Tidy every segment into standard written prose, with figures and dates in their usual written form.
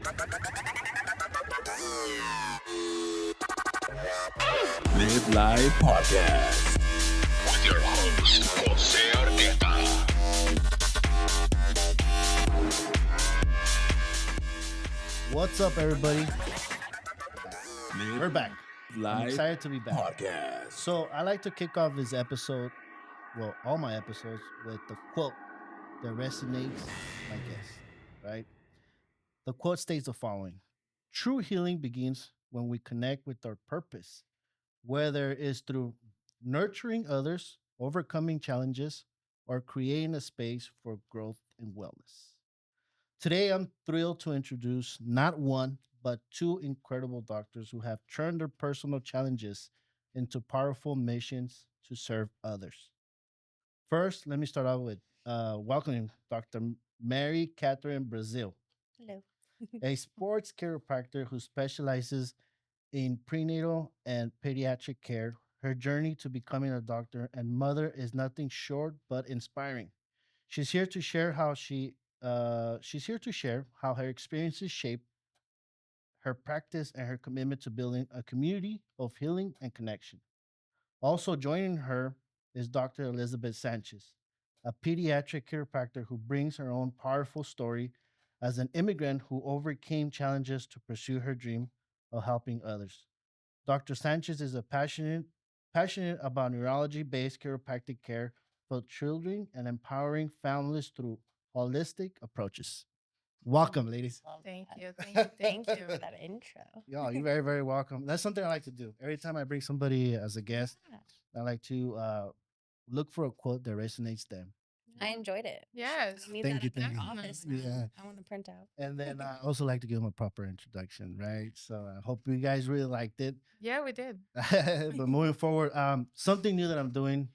Live Live Podcast with your host, Hoaxjerky. What's up, everybody? Live We're back. I'm Live excited to be back. Podcast. So I like to kick off this episode, well, all my episodes, with the quote that resonates my guest, right? The quote states the following: True healing begins when we connect with our purpose, whether it's through nurturing others, overcoming challenges, or creating a space for growth and wellness. Today, I'm thrilled to introduce not one, but two incredible doctors who have turned their personal challenges into powerful missions to serve others. First, let me start out with welcoming Dr. Mary Catherine Brazil, Hello. a sports chiropractor who specializes in prenatal and pediatric care. Her journey to becoming a doctor and mother is nothing short but inspiring. She's here to share how she's here to share how her experiences shape her practice and her commitment to building a community of healing and connection. Also joining her is Dr. Elizabeth Sanchez, a pediatric chiropractor who brings her own powerful story as an immigrant who overcame challenges to pursue her dream of helping others. Dr. Sanchez is a passionate about neurology-based chiropractic care for children and empowering families through holistic approaches. Welcome, ladies. Love Thank that. you. Thank you for that intro. Yeah, you're very, very welcome. That's something I like to do. Every time I bring somebody as a guest, Yeah, I like to look for a quote that resonates them. I enjoyed it. Yes. I need Thank that you, in thank our you. office now. Yeah. I want to print out. And then I also like to give them a proper introduction, right? So I hope you guys really liked it. Yeah, we did. But moving forward, something new that I'm doing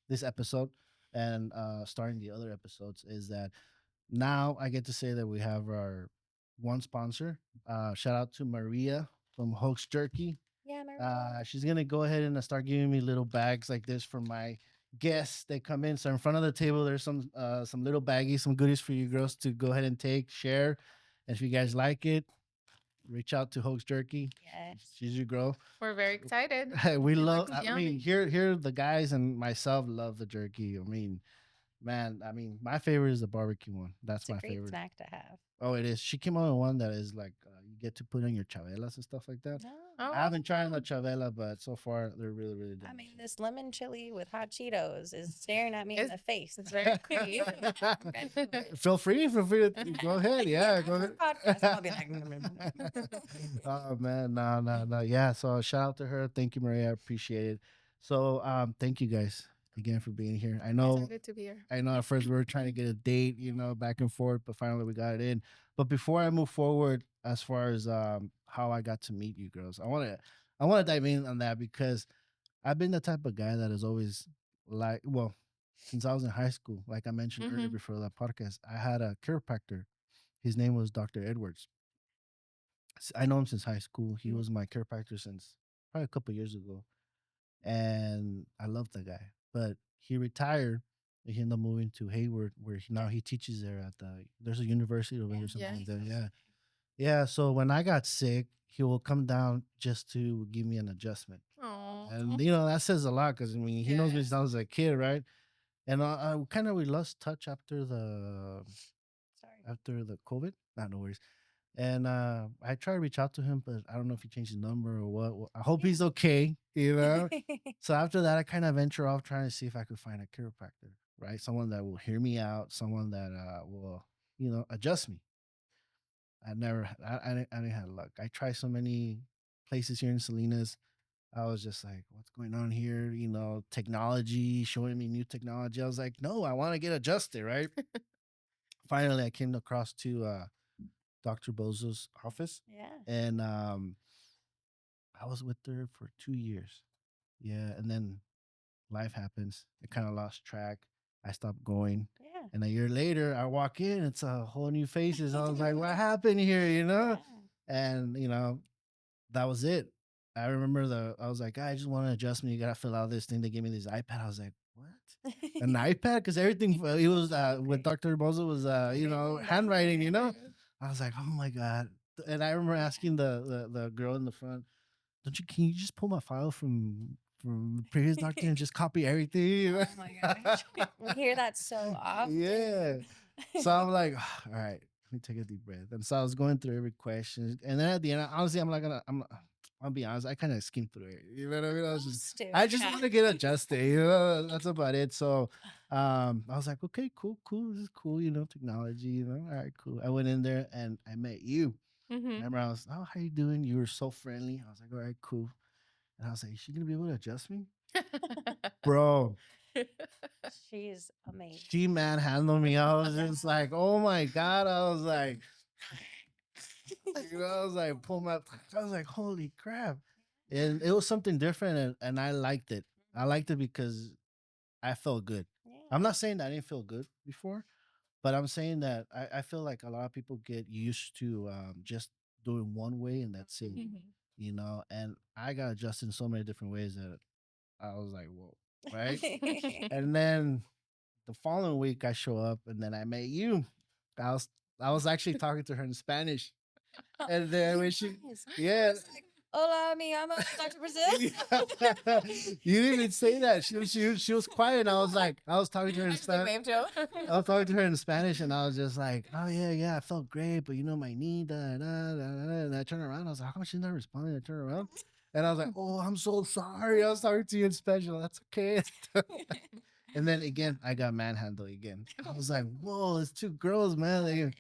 this episode and starting the other episodes is that now I get to say that we have our one sponsor. Shout out to Maria from Hoaxjerky. Yeah, Maria. She's gonna go ahead and start giving me little bags like this for my guests that come in. So in front of the table, there's some little baggies, some goodies for you girls to go ahead and take, share. And if you guys like it, reach out to Hoaxjerky. Yes. She's your girl. We're very excited. We It love. looks I mean, yummy. here the guys and myself love the jerky. I mean, man. I mean, my favorite is the barbecue one. That's It's a my great favorite. snack to have. Oh, it is. She came out with one that is like you get to put on your chavelas and stuff like that. No. Oh, I haven't tried the chavela, but so far they're really, really I delicious. mean, this lemon chili with hot Cheetos is staring at me in the face. it's very creative. Feel free to go ahead. Yeah, go ahead. Podcast, I'll be like, Oh man, no. Yeah. So shout out to her. Thank you, Maria. I appreciate it. So thank you guys again for being here. I know Excited to be here. at first we were trying to get a date, back and forth, but finally we got it in. But before I move forward, as far as how I got to meet you girls, I want to dive in on that because I've been the type of guy that is always like, well, since I was in high school, like I mentioned earlier Mhm. before that podcast, I had a chiropractor. His name was Dr. Edwards. I know him since high school. He Mhm. was my chiropractor since probably a couple years ago, and I love the guy. But he retired. And he ended up moving to Hayward, where now he teaches there at there's a university over there or something Yeah. like that. Yeah, yeah. So when I got sick, he will come down just to give me an adjustment, Oh. and that says a lot because I mean he knows me since I was a kid, right? And I kind of we lost touch sorry. after the COVID. Not no worries. And I try to reach out to him, but I don't know if he changed his number or what. Well, I hope he's okay. So after that, I kind of venture off trying to see if I could find a chiropractor, right? Someone that will hear me out, someone that will, adjust me. I didn't have luck. I tried so many places here in Salinas. I was just like, what's going on here? Technology, showing me new technology. I was like, no, I want to get adjusted, right? Finally, I came across to Dr. Bozo's office, Yeah. and I was with her for 2 years. Yeah, and then life happens. I kind of lost track. I stopped going, Yeah. and a year later, I walk in. It's a whole new faces. I was like, "What happened here?" And that was it. I remember I was like, I just want to adjust me. You gotta fill out this thing. They gave me this iPad. I was like, what? An iPad? Because everything it was with Dr. Bozo was handwriting. I was like, oh my god. And I remember asking the girl in the front, "Don't you? Can you just pull my file from the previous doctor and just copy everything?" Oh my gosh. We hear that so often. Yeah. So I'm like, all right, let me take a deep breath. And so I was going through every question, and then at the end, honestly, I'm not gonna. I'll be honest. I kind of skimmed through it. You know what I mean? Used to. I just want to get adjusted. You know, that's about it. So, I was like, okay, cool, cool. This is cool. You know, technology. You know, all right, cool. I went in there and I met you. Mm-hmm. Remember, I was, oh, how you doing? You were so friendly. I was like, all right, cool. And I was like, is she gonna be able to adjust me, bro? She's amazing. She manhandled me. I was just like, oh my god. I was like, you know, I was like, pull my. I was like, holy crap, and it was something different, and I liked it. I liked it because I felt good. I'm Yeah. not saying that I didn't feel good before, but I'm saying that I feel like a lot of people get used to just doing one way and that's it, Mhm. you know. And I got adjusted in so many different ways that I was like, whoa, right? And then the following week I show up and then I met you. I was I was actually talking to her in Spanish. And then when she Nice. yeah. Hola, mi amo, Dr. Brazil. You didn't even say that. She was quiet. And I was talking to her I in just like Spanish. waved to him. I was talking to her in Spanish, and I was just like, "Oh yeah, yeah, I felt great, but you know my knee, da da da da." Da. And I turned around. I was like, "How come she's not responding?" I turned around, and I was like, "Oh, I'm so sorry. I was talking to you in special. That's okay." And then again, I got manhandled again. I was like, "Whoa, it's two girls, man.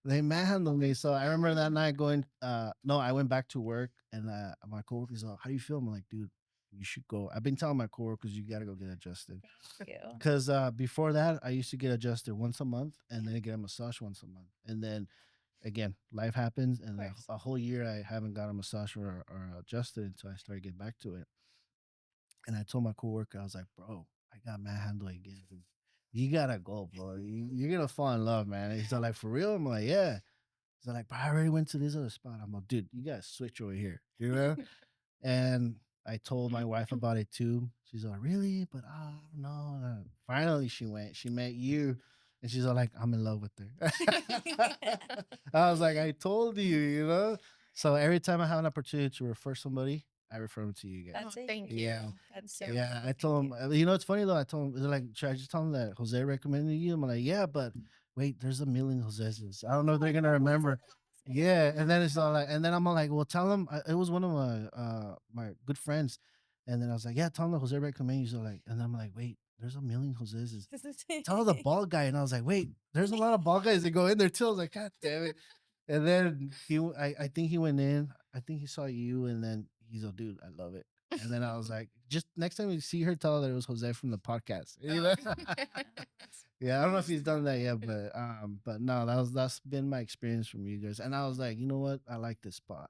They manhandled me." So I remember that night going. No, I went back to work, and my coworkers like, "How do you feel?" I'm like, "Dude, you should go." I've been telling my coworkers you got to go get adjusted. Thank you. Because before that, I used to get adjusted once a month and then get a massage once a month. And then again, life happens, and course. a whole year I haven't got a massage or adjusted until I started getting back to it. And I told my coworker, I was like, bro, I got manhandled again. You gotta go, bro. You're gonna fall in love, man. He's like, for real? I'm like, yeah. He's like, but I already went to this other spot. I'm like, dude, you gotta switch over here, you know? And I told my wife about it too. She's like, really? But I don't know. Finally, she went. She met you. And she's all like, I'm in love with her. I was like, I told you, you know? So every time I have an opportunity to refer somebody, I refer them to you guys. That's Oh, it. thank Yeah. you. That's Thank so you. Yeah, I Thank told you. him. You know, it's funny though. I told him, they're like, should I just tell him that Jose recommended you? I'm like, yeah, but wait, there's a million Jose's. I don't know if they're gonna remember. Yeah, and then it's all like, and then I'm all like, well, tell him it was one of my good friends, and then I was like, yeah, tell him that Jose recommended you. So like, and I'm like, wait, there's a million Jose's. Tell the bald guy, and I was like, wait, there's a lot of bald guys that go in there too. I was like, god damn it. And then I think he went in. I think he saw you, and then he's like, dude, I love it. And then I was like, just next time you see her, tell her that it was Jose from the podcast. You know? Yeah, I don't know if he's done that yet, but no, that's been my experience from you guys. And I was like, you know what? I like this spot.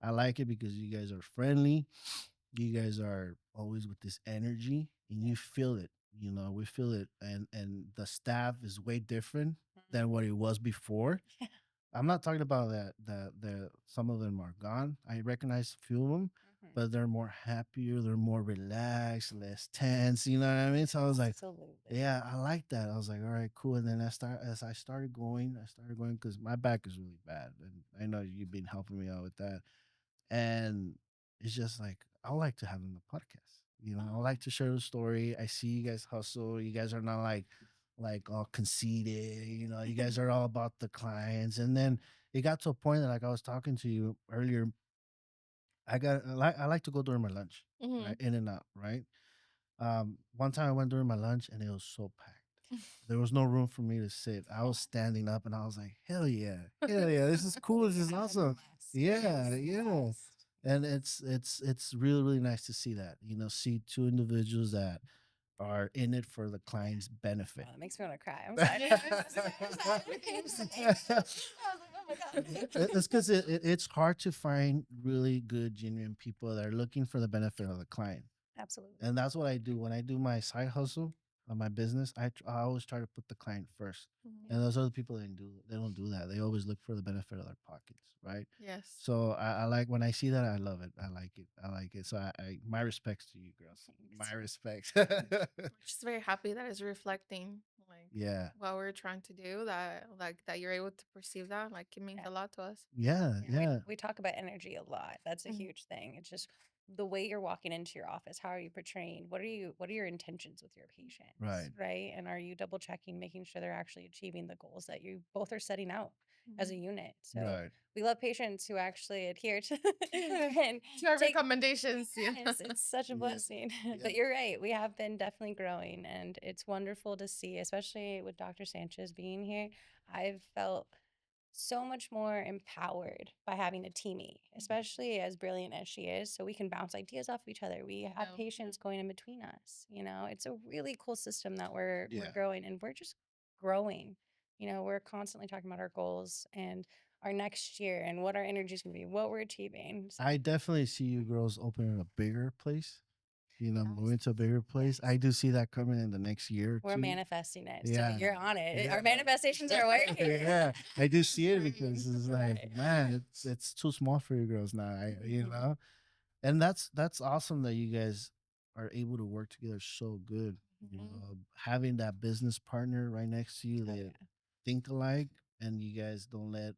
I like it because you guys are friendly. You guys are always with this energy, and you feel it. You know, we feel it, and the staff is way different than what it was before. I'm not talking about that. The some of them are gone. I recognize a few of them, but they're more happier. They're more relaxed, less tense. You know what I mean? So I was like, Absolutely. yeah, I like that. I was like, all right, cool. And then as I started going, because my back is really bad, and I know you've been helping me out with that. And it's just like I like to have them on the podcast. You know, I like to share the story. I see you guys hustle. You guys are not like all conceited. You know, you guys are all about the clients. And then it got to a point that like I was talking to you earlier. I like to go during my lunch, right? Mhm. In and out, right? One time I went during my lunch and it was so packed. There was no room for me to sit. I was standing up and I was like, hell yeah, this is cool. This is awesome. Yeah, yeah. And it's really, really nice to see that. You know, see two individuals that are in it for the client's benefit. Oh, that makes me want to cry. I'm sorry. I was like, oh my God. It's because it's hard to find really good, genuine people that are looking for the benefit of the client. Absolutely. And that's what I do when I do my side hustle of my business. I always try to put the client first. And those other people they don't do that. They always look for the benefit of their pockets, right? Yes. So I like when I see that, I love it. I like it. I like it. So I my respects to you girls. Thanks. My respects. We're just very happy that it's reflecting like Yeah. what we're trying to do. That like that you're able to perceive that. Like it means Yeah. a lot to us. Yeah. Yeah, Yeah. we talk about energy a lot. That's a Mhm. huge thing. It's just the way you're walking into your office. How are you portraying? What are your intentions with your patients? Right. Right. And are you double checking, making sure they're actually achieving the goals that you both are setting out as a unit? So Right. we love patients who actually adhere to and To our take recommendations. Yeah. yes, it's such a Yeah. blessing. Yeah. But you're right. We have been definitely growing, and it's wonderful to see, especially with Dr. Sanchez being here. I've felt so much more empowered by having a teammate, especially as brilliant as she is. So we can bounce ideas off of each other. We have No. patients going in between us. It's a really cool system that we're Yeah. growing, and we're just growing. We're constantly talking about our goals and our next year and what our energy is going to be, what we're achieving. So I definitely see you girls opening a bigger place. Moving yes, to a bigger place. I yes. do see that coming in the next year or We're two. manifesting it. So Yeah. you're on it. Yeah. Our manifestations are working. Yeah, I do see it because it's like, Right. man, it's too small for you girls now. Mhm. And that's awesome that you guys are able to work together so good. Mhm. Having that business partner right next to you Oh, that yeah. think alike, and you guys don't let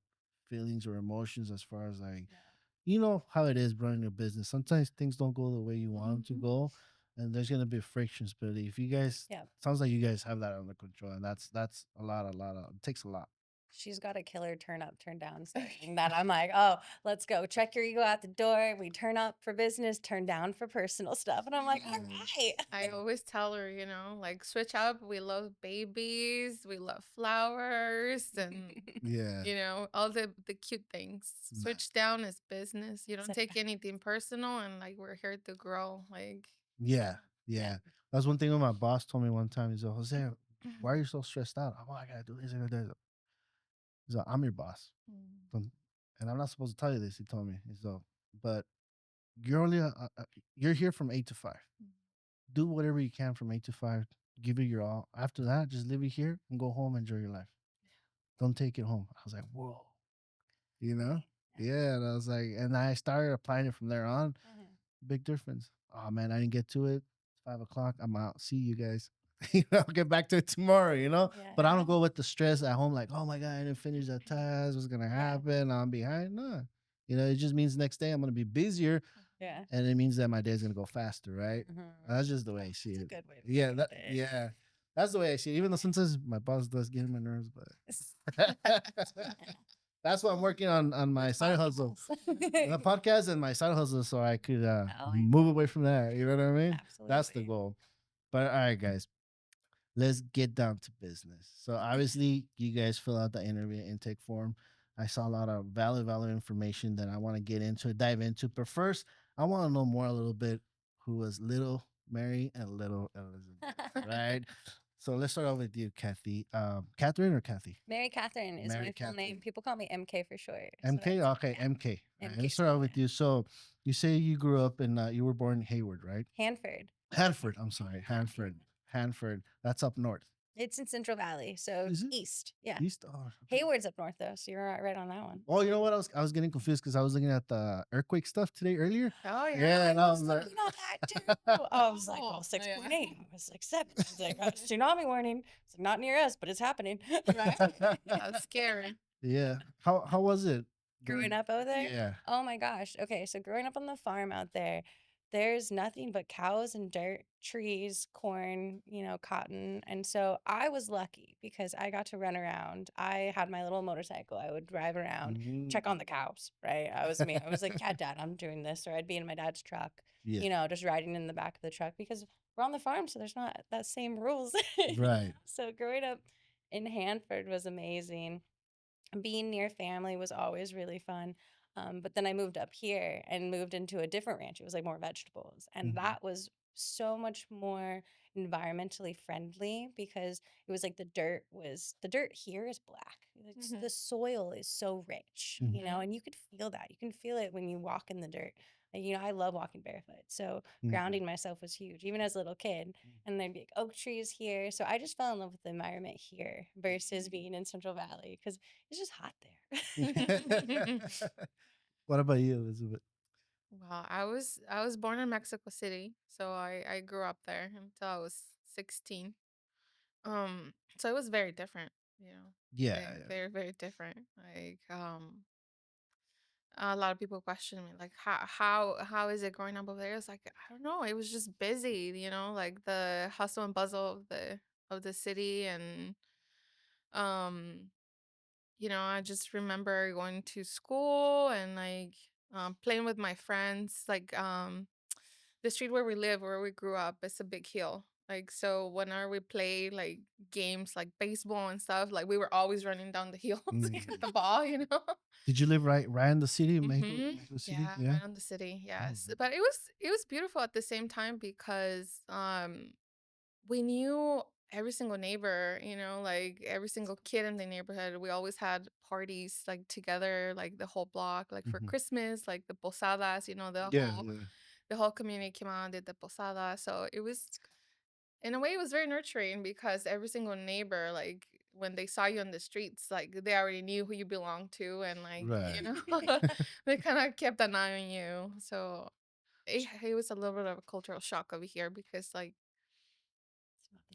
feelings or emotions as far as like No. you know how it is running a business. Sometimes things don't go the way you want them to Mhm. go, and there's gonna be frictions. But if you guys, Yeah. sounds like you guys have that under control, and that's a lot of it takes a lot. She's got a killer turn up, turn down saying that I'm like, oh, let's go. Check your ego out the door. We turn up for business, turn down for personal stuff. And I'm like, all right. I always tell her, like switch up. We love babies. We love flowers, and Yeah, all the cute things. nah. Switch down is business. You don't So- take anything personal, and like we're here to grow. Like Yeah, yeah. yeah. That's one thing my boss told me one time. He's like, Jose, why are you so stressed out? Oh, I gotta do this. I gotta do this. He's like, I'm your boss. Mm. And I'm not supposed to tell you this. He told me. He's like, but you're only you're here from 8 to 5. Do whatever you can from 8 to 5. Give it your all. After that, just leave it here and go home. Enjoy your life. Don't take it home. I was like, whoa, you know? Right. Yeah. And I was like, and I started applying it from there on. Mhm. Big difference. Oh man, I didn't get to it. 5 o'clock. I'm out. See you guys. I'll get back to it tomorrow, Yeah. But I don't go with the stress at home, like, oh my God, I didn't finish that task. What's gonna Yeah. happen? I'm behind. No. It just means next day I'm gonna be busier, Yeah. and it means that my day's gonna go faster, right? Mhm. That's just the way I see That's a it. good way to Yeah, look that at it. yeah. That's the way I see it. Even though sometimes my boss does get on my nerves, but that's what I'm working on my side hustle. The podcast and my side hustle so I could Oh, yeah. move away from there. You know what I mean? That's the Absolutely. goal. But all right, guys, let's get down to business. So obviously, you guys fill out the interview intake form. I saw a lot of valid information that I want to get into, dive into. But first, I want to know more a little bit who was little Mary and little Elizabeth, right? So let's start off with you, Kathy. Catherine or Kathy? Mary Catherine is Mary my full name. Catherine. People call me MK for short. So MK? that's, Okay, yeah, MK. All right, MK let's is start my off with name. you. So you say you grew up in, you were born in Hayward, right? Hanford. Hanford. I'm sorry, Hanford. Hanford. That's up north. It's in Central Valley, so Is it? east. Yeah. East? Oh, okay. Hayward's up north though, so you're right on that one. Oh, you know what? I was getting confused because I was looking at the earthquake stuff today earlier. Oh yeah. Yeah, and I I was was like, looking at that too. I was like, Oh, oh, 6.8. yeah. I was like 7. I was like, tsunami warning. It's not near us, but it's happening. Right. That's scary. yeah. How was it? Growing up over there? Yeah. Oh my gosh. Okay, so growing up on the farm out there, there's nothing but cows and dirt, trees, corn, cotton. And so I was lucky because I got to run around. I had my little motorcycle. I would drive around, check on the cows, right? I was me. I was like, yeah, Dad, I'm doing this. Or I'd be in my dad's truck, Yeah. just riding in the back of the truck because we're on the farm, so there's not that same rules. Right. So growing up in Hanford was amazing. Being near family was always really fun. But then I moved up here and moved into a different ranch. It was like more vegetables. And Mhm. that was so much more environmentally friendly because it was like the dirt here is black. The soil is so rich, Mhm. and you could feel that. You can feel it when you walk in the dirt. I love walking barefoot. So Mhm. grounding myself was huge, even as a little kid. And there'd be like oak trees here. So I just fell in love with the environment here versus being in Central Valley because it's just hot there. What about you, Elizabeth? Well, I was born in Mexico City, so I grew up there until I was 16. So it was very different, you know. Yeah, Very, very different. Like, a lot of people question me, like, how is it growing up over there? It's like, I don't know. It was just busy, you know, like the hustle and bustle of the city, and um, you know, I just remember going to school and like playing with my friends. Like, the street where we live, where we grew up, it's a big hill. Like, so whenever we play like games like baseball and stuff, like we were always running down the hill to get the ball, you know. Did you live right in the city, Mexico, Mexico City? Yeah, Yeah. right on the city. Oh, Yes. But it was beautiful at the same time because we knew every single neighbor, you know, like every single kid in the neighborhood. We always had parties like together, like the whole block, like for mhm. Christmas, like the posadas, you know, Yeah, yeah. the whole community came out and did the posada. So it was, in a way, it was very nurturing because every single neighbor, like when they saw you on the streets, like they already knew who you belonged to, and like, you Right. know, they kind of kept an eye on you. So it was a little bit of a cultural shock over here because like,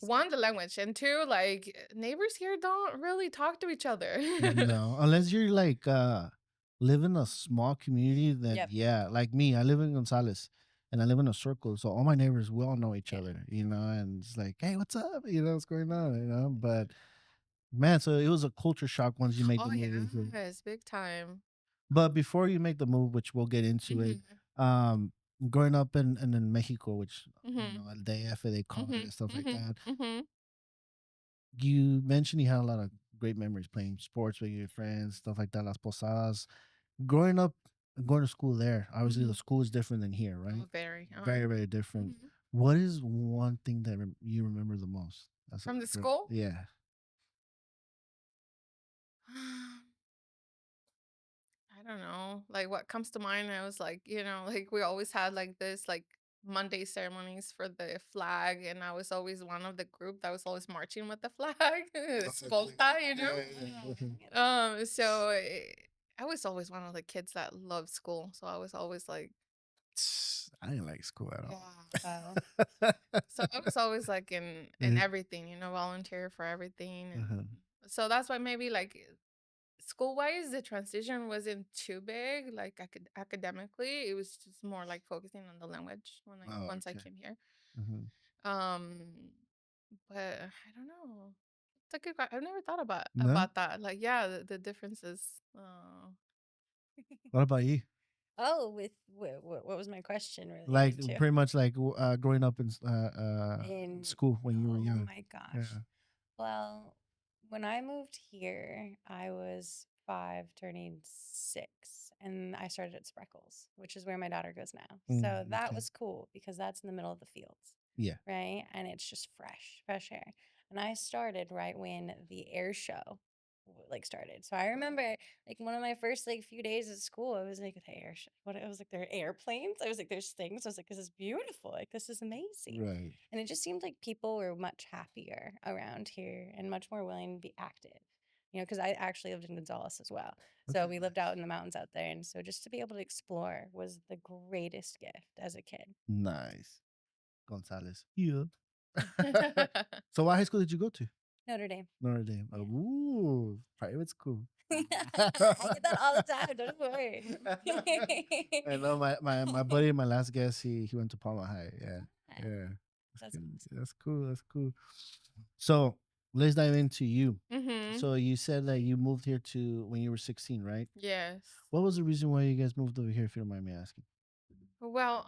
one, the language, and two, like neighbors here don't really talk to each other. No, unless you're like live in a small community that Yep. yeah, like me, I live in Gonzales and I live in a circle, so all my neighbors we all know each Yeah. other, you know, and it's like, hey, what's up? You know, what's going on, you know? But man, so it was a culture shock once you make the Oh move into. yes, big time. But before you make the move, which we'll get into it, Mhm. um, growing up in Mexico, which you Mhm. know, El DF they call it Mhm. and stuff like Mhm. that. Mhm. You mentioned you had a lot of great memories playing sports with your friends, stuff like that, las posadas. Growing up, going to school there, obviously the Mhm. school is different than here, right? Oh, very. Very, very different. Mhm. What is one thing that you remember the most? That's From the school. yeah. I don't know. Like what comes to mind, I was like, you know, like we always had like this like Monday ceremonies for the flag, and I was always one of the group that was always marching with the flag, escolta, you know. So I was always one of the kids that loved school, so I was always like, I didn't like school at yeah. all. Wow. So I was always like in everything, you know, volunteer for everything, and Uh-huh. so that's why maybe like school wise the transition wasn't too big. Like academically, it was just more like focusing on the language when I Oh, once I okay. came here. Uh-huh. Um, but I don't know. It's a good. I've never thought No? about that. Like, yeah, the differences. What about you? Oh, with what was my question Like related to? pretty much like growing up in In school when you were Oh young. my gosh. Yeah. Well, when I moved here, I was 5 turning 6, and I started at Spreckles, which is where my daughter goes now. So that Okay. was cool because that's in the middle of the fields, Yeah. right? And it's just fresh air. And I started right when the air show like started. So I remember like one of my first like few days at school, I was like, the air show. What it was like, there are airplanes. I was like, there's things. I was like, this is beautiful. Like this is amazing. Right. And it just seemed like people were much happier around here and much more willing to be active. You know, because I actually lived in Gonzales as well. So Okay. we lived out in the mountains out there. And so just to be able to explore was the greatest gift as a kid. Nice. Gonzalez. Yeah. So what high school did you go to? Notre Dame. Notre Dame. Yeah. Ooh, private school. I get that all the time. Don't worry. I know my buddy, my last guest, he went to Palma High. Yeah. Ah, Yeah. that's awesome. That's cool. That's cool. So let's dive into you. Mm-hmm. So you said that you moved here to when you were 16, right? Yes. What was the reason why you guys moved over here, if you don't mind me asking? Well,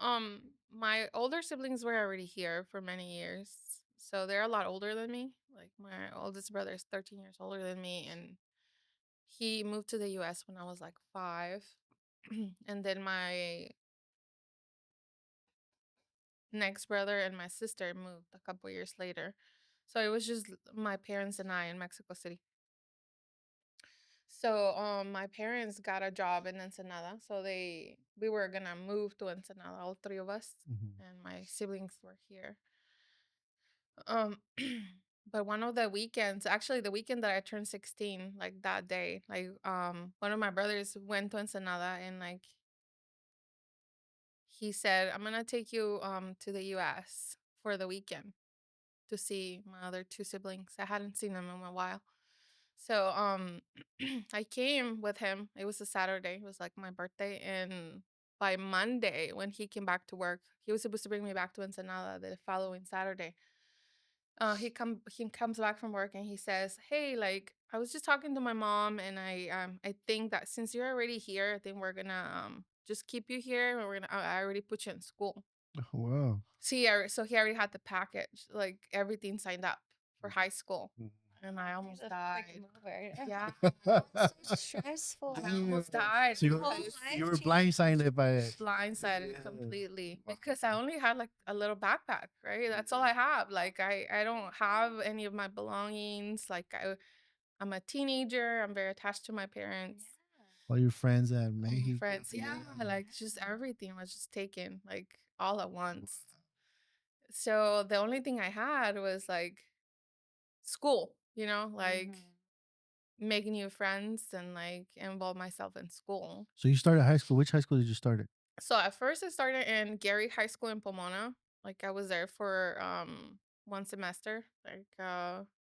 my older siblings were already here for many years, so they're a lot older than me. Like my oldest brother is 13 years older than me, and he moved to the U.S. when I was like 5, and then my next brother and my sister moved a couple years later. So it was just my parents and I in Mexico City. So my parents got a job in Ensenada, so we were gonna move to Ensenada, all three of us, Mhm. and my siblings were here. Um, but one of the weekends, actually the weekend that I turned 16, like that day, like one of my brothers went to Ensenada and like he said, "I'm gonna take you to the US for the weekend." to see my other two siblings. I hadn't seen them in a while. So I came with him. It was a Saturday. It was like my birthday. And by Monday, when he came back to work, he was supposed to bring me back to Ensenada the following Saturday. He comes back from work and he says, "Hey, like I was just talking to my mom, and I think that since you're already here, I think we're gonna just keep you here, and I already put you in school." Oh, wow. So he already had the package, like everything signed up for high school, and I almost He's a died. quick mover. Yeah, So stressful. I almost died So Whole because you life were changed. blindsided by it. blindsided Yeah. completely because I only had like a little backpack, right? That's all I have. Like I don't have any of my belongings. Like I'm a teenager. I'm very attached to my parents. All your friends at All my Mexico. friends, yeah, like just everything was just taken like all at once. So the only thing I had was like school, like making new friends and like involve myself in school. So you started high school. Which high school did you start at? So at first I started in Gary High School in Pomona. Like I was there for one semester,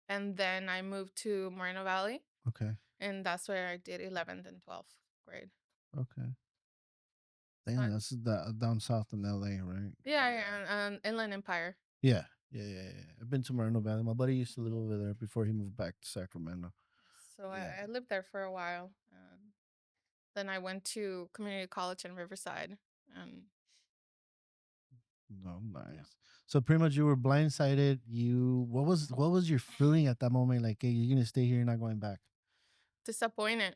and then I moved to Moreno Valley, Okay. and that's where I did 11th and 12th grade. Okay. So Damn, that's down south in LA, right? yeah, and Inland Empire. Yeah. Yeah. I've been to Moreno Valley. My buddy used to live over there before he moved back to Sacramento. So Yeah. I lived there for a while. Then I went to community college in Riverside, and No, nice. So pretty much you were blindsided. What was your feeling at that moment? Like, hey, you're gonna stay here, you're not going back. disappointment.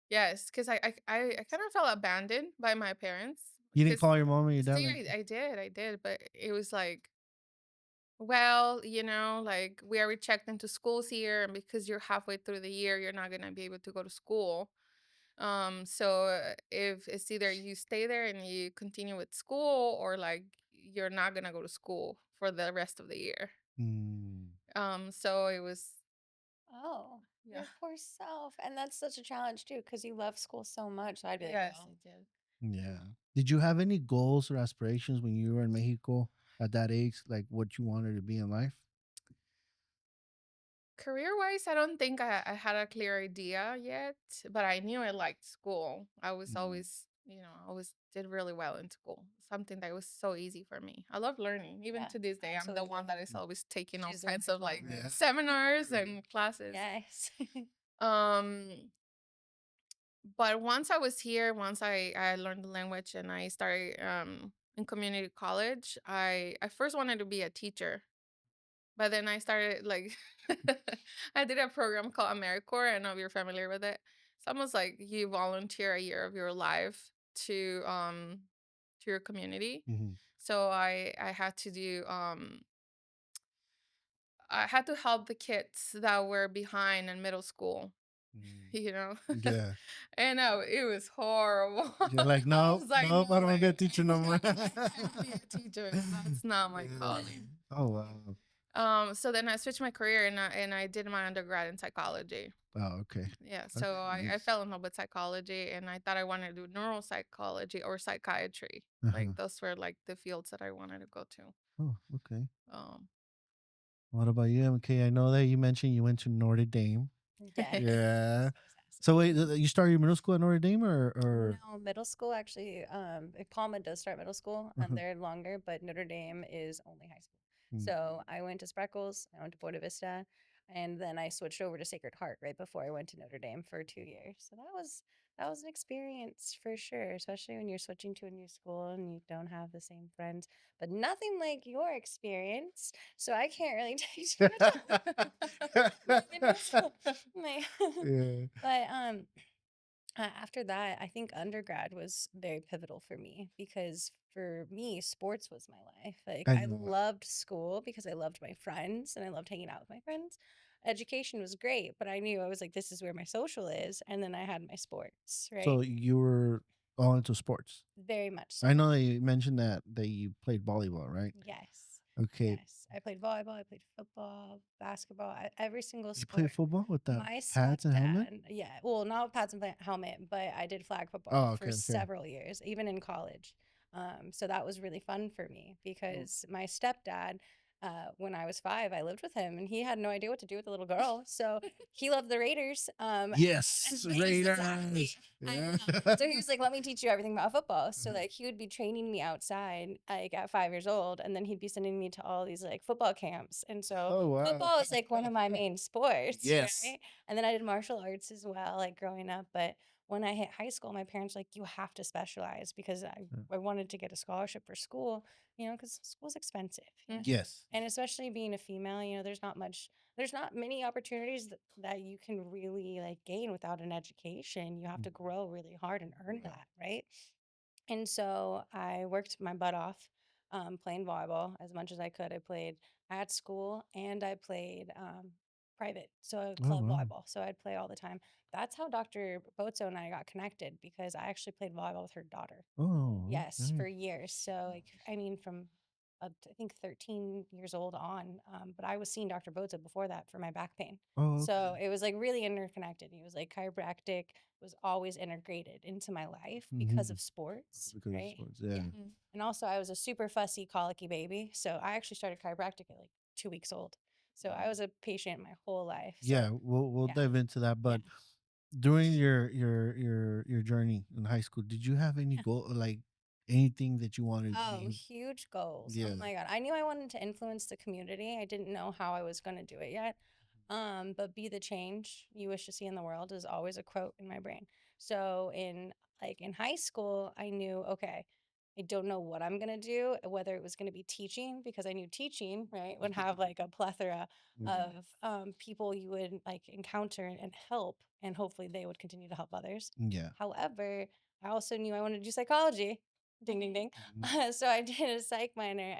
Yes, because I kind of felt abandoned by my parents. You didn't 'Cause call your mom or your dad? see, Like, I did, but it was like, well, like we already checked into schools here, and because you're halfway through the year, you're not gonna be able to go to school. So if it's either you stay there and you continue with school, or like you're not gonna go to school for the rest of the year. So it was, Oh, yeah, your poor self. And that's such a challenge too, because you love school so much. So I'd be like, yes, well, I did. yeah. Did you have any goals or aspirations when you were in Mexico at that age, like what you wanted to be in life? Career-wise, I don't think I had a clear idea yet, but I knew I liked school. I was always, I always did really well in school. Something that was so easy for me. I love learning. Even Yeah, to this day, I'm the absolutely. one that is always taking all She's a kinds of like Yeah. seminars and classes. yes. Um, but once I was here, once I learned the language and I started in community college, I first wanted to be a teacher. But then I started like I did a program called AmeriCorps. I don't know if you're familiar with it. It's almost like you volunteer a year of your life to your community. Mhm. So I had to do I had to help the kids that were behind in middle school, you know. Yeah. And it was horrible. You're like, I no, was like, no, I don't want to be a way. teacher no more. I can't be a teacher. That's not my calling. Oh wow. So then I switched my career and I did my undergrad in psychology. Oh, okay. Yeah, Okay, so I nice. fell in love with psychology, and I thought I wanted to do neuropsychology or psychiatry. Uh-huh. Like those were like the fields that I wanted to go to. Oh, okay. Um, What about you, MK? I know that you mentioned you went to Notre Dame. Yes. Yeah. Sassy. So wait, you started your middle school at Notre Dame, or No, middle school actually. Palma does start middle school, and Uh-huh. they're longer, but Notre Dame is only high school. Mm. So I went to Spreckles, I went to Buena Vista, and then I switched over to Sacred Heart right before I went to Notre Dame for 2 years. So that was an experience for sure, especially when you're switching to a new school and you don't have the same friends. But nothing like your experience, so I can't really take too much. Yeah. But after that, I think undergrad was very pivotal for me because for me, sports was my life. Like I I know. loved school because I loved my friends and I loved hanging out with my friends. Education was great, but I knew I was like, this is where my social is. And then I had my sports, right? So you were all into sports. Very much so. I know that you mentioned that you played volleyball, right? Yes. Okay. Yes. I played volleyball, I played football, basketball, every single You sport. played football with the My pads and helmet? stepdad, yeah, well, not with pads and helmet, but I did flag football Oh, for okay. several years, even in college. So that was really fun for me because my stepdad, when I was 5, I lived with him and he had no idea what to do with the little girl. So he loved the Raiders. Yes, Exactly. Raiders. I Yeah. know. So he was like, let me teach you everything about football. So like he would be training me outside like at 5 years old, and then he'd be sending me to all these like football camps. And so Oh wow. football is like one of my main sports, Yes. right? And then I did martial arts as well, like growing up. But when I hit high school, my parents were like, you have to specialize because I wanted to get a scholarship for school, because school's expensive. Yes. And especially being a female, there's not many opportunities that you can really like gain without an education. You have to grow really hard and earn that, right? And so I worked my butt off playing volleyball as much as I could. I played at school and I played private, so Oh club wow. volleyball. So I'd play all the time. That's how Dr. Bozo and I got connected because I actually played volleyball with her daughter. Oh, Yes, okay. for years. So, like, I mean, from I think 13 years old on. But I was seeing Dr. Boza before that for my back pain. Oh, So okay. it was like really interconnected. He was like chiropractic was always integrated into my life because Mm-hmm. of sports, Because of right? sports, Yeah. yeah. And also, I was a super fussy, colicky baby. So I actually started chiropractic at like 2 weeks old. So I was a patient my whole life. So Yeah, we'll yeah, dive into that. yeah. But during your journey in high school, did you have any goal, like anything that you wanted to Oh, be? huge goals. Oh Yeah. my God. I knew I wanted to influence the community. I didn't know how I was going to do it yet. But be the change you wish to see in the world is always a quote in my brain. So in high school, I knew, okay, I don't know what I'm gonna do, whether it was gonna be teaching, because I knew teaching, right, would have like a plethora Mhm. of people you would like encounter and help, and hopefully they would continue to help others. Yeah. However, I also knew I wanted to do psychology. Ding ding ding. Mhm. So I did a psych minor.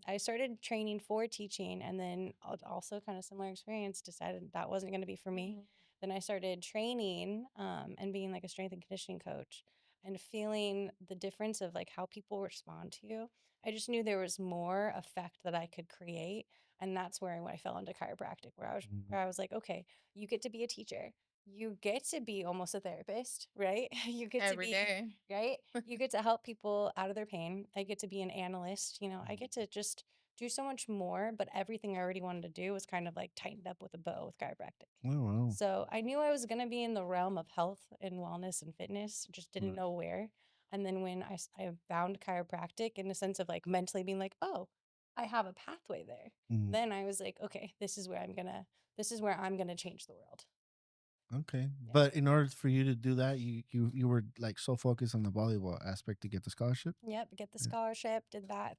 I started training for teaching, and then also kind of similar experience, decided that wasn't going to be for me. Then I started training and being like a strength and conditioning coach and feeling the difference of like how people respond to you. I just knew there was more effect that I could create. And that's where I fell into chiropractic, Mhm. where I was like, okay, you get to be a teacher. You get to be almost a therapist, right? You get to Every be day. right? You get to help people out of their pain. I get to be an analyst. I get Mhm. to just do so much more, but everything I already wanted to do was kind of like tightened up with a bow with chiropractic. Oh wow. So I knew I was going to be in the realm of health and wellness and fitness, just didn't Right. know where. And then when I found chiropractic in the sense of like mentally being like, oh, I have a pathway there. Mhm. Then I was like, okay, this is where I'm gonna change the world. Okay, Yeah. but in order for you to do that, you were like so focused on the volleyball aspect to get the scholarship. Yep, get the Yeah. scholarship, did that.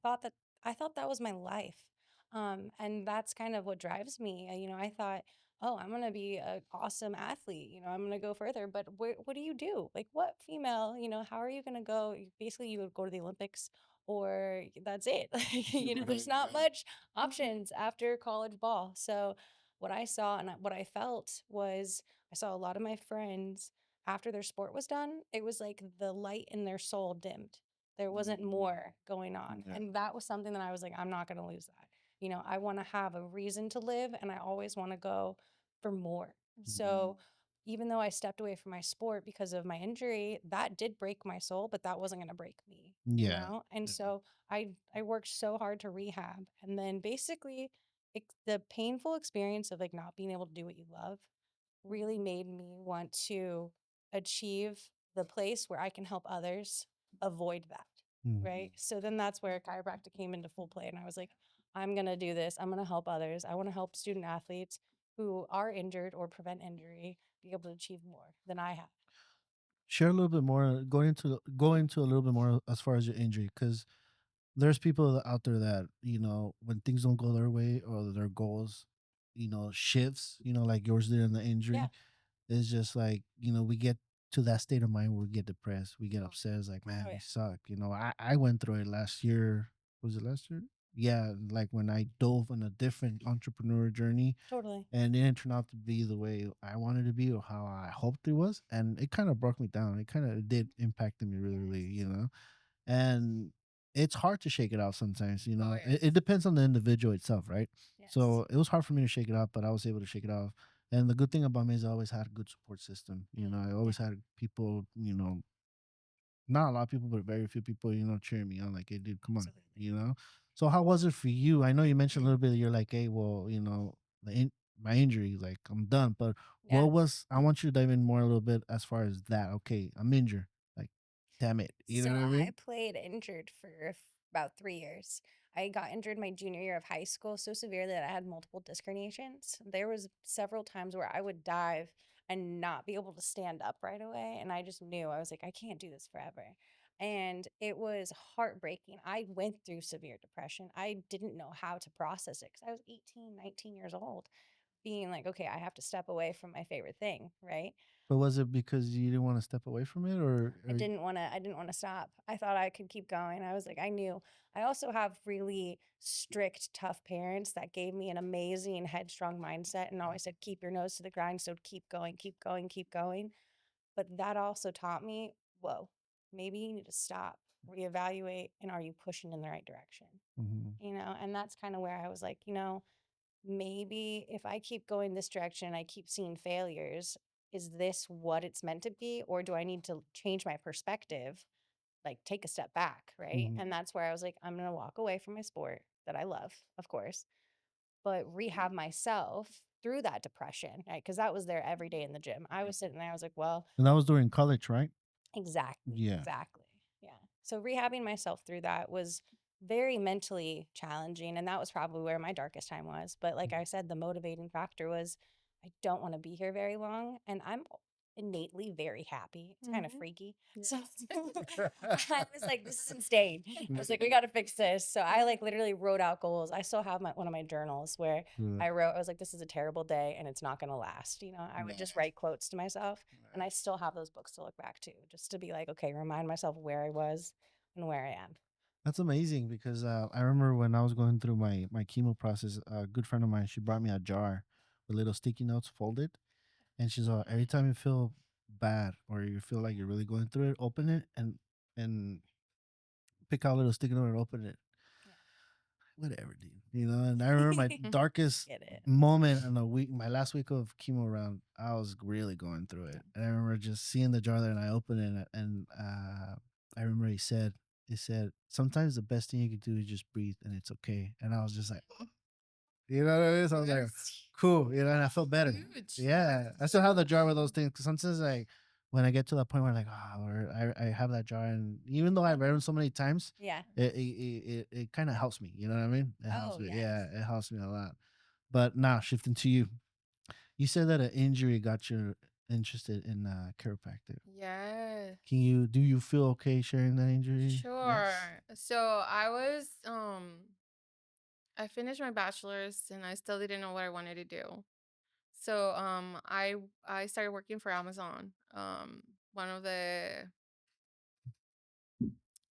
I thought that was my life. And that's kind of what drives me. I thought, oh, I'm gonna be an awesome athlete. I'm gonna go further. But what do you do? Like, what female? How are you gonna go? Basically, you would go to the Olympics, or that's it. Like, there's not much options after college ball. So, what I saw and what I felt was, I saw a lot of my friends after their sport was done. It was like the light in their soul dimmed. There wasn't more going on. Yeah. And that was something that I was like, I'm not going to lose that. I want to have a reason to live, and I always want to go for more. Mhm. So even though I stepped away from my sport because of my injury, that did break my soul, but that wasn't going to break me. Yeah. And Yeah. so I worked so hard to rehab, and then basically the painful experience of like not being able to do what you love really made me want to achieve the place where I can help others avoid that. Mhm. Right. So then that's where chiropractic came into full play. And I was like, I'm going to do this. I'm going to help others. I want to help student athletes who are injured or prevent injury be able to achieve more than I have. Share a little bit more. Go into a little bit more as far as your injury, because there's people out there that when things don't go their way or their goals, shifts. Like yours did in the Yeah. injury. It's just like, we get to that state of mind where we get depressed, we get upset. It's like, man, Oh, we yeah. suck. I went through it last year. Was it last year? Yeah, like when I dove on a different entrepreneur journey Totally. and it didn't turn out to be the way I wanted to be or how I hoped it was. And it kind of broke me down. It kind of did impact me really, really, and it's hard to shake it off sometimes. Oh It yes. depends on the individual itself, right? Yes. So it was hard for me to shake it off, but I was able to shake it off. And the good thing about me is I always had a good support system. I always Yeah. had people, not a lot of people, but very few people, cheering me on. Like, hey, dude, come on, Absolutely. So how was it for you? I know you mentioned a little bit. You're like, hey, well, my injury, like I'm done. But Yeah. what was? I want you to dive in more a little bit as far as that. Okay, I'm injured. Like, damn it, you So know what I I mean? played injured for about 3 years. I got injured my junior year of high school so severely that I had multiple disc herniations. There was several times where I would dive and not be able to stand up right away, and I just knew I was like, I can't do this forever. And it was heartbreaking. I went through severe depression. I didn't know how to process it because I was 18, 19 years old, being like, okay, I have to step away from my favorite thing, right? But was it because you didn't want to step away from it, or I didn't want to stop. I thought I could keep going. I was like, I knew. I also have really strict, tough parents that gave me an amazing, headstrong mindset and always said, keep your nose to the grind. So keep going, keep going, keep going. But that also taught me, whoa, maybe you need to stop, reevaluate, and are you pushing in the right direction? Mhm. And that's kind of where I was like, maybe if I keep going this direction, I keep seeing failures, is this what it's meant to be? Or do I need to change my perspective, like take a step back? Right. Mhm. And that's where I was like, I'm going to walk away from my sport that I love, of course, but rehab myself through that depression, right? Because that was there every day in the gym. I was sitting there, I was like, well, And that was during college, right? exactly, Yeah. exactly. Yeah. So rehabbing myself through that was very mentally challenging. And that was probably where my darkest time was. But like I said, the motivating factor was I don't want to be here very long. And I'm innately very happy. It's kind of Mhm. freaky. Yes. So I was like, this is insane. I was like, we got to fix this. So I like literally wrote out goals. I still have one of my journals where Good. I was like, this is a terrible day and it's not going to last. I would just write quotes to myself. And I still have those books to look back to just to be like, okay, remind myself where I was and where I am. That's amazing because I remember when I was going through my chemo process, a good friend of mine, she brought me a jar with little sticky notes folded, and she's every time you feel bad or you feel like you're really going through it, open it and pick out a little sticky note and open it. Yeah. Whatever, dude. And I remember my darkest Get it. moment in the week, my last week of chemo round, I was really going through it. And I remember just seeing the jar there and I opened it and I remember he said, sometimes the best thing you can do is just breathe and it's okay. And I was just like, you know what I mean? So I was like, Yes. cool, and I felt better. Huge. Yeah. I still have the jar with those things because sometimes like when I get to that point where like, or I have that jar and even though I've read them so many times, Yeah. it kind of helps me. You know what I mean? It helps Oh, me. yes. Yeah, it helps me a lot. But now shifting to you, you said that an injury got you interested in chiropractic. Yeah. Do you feel okay sharing that injury? Sure. So I finished my bachelor's and I still didn't know what I wanted to do. So I started working for Amazon. One of the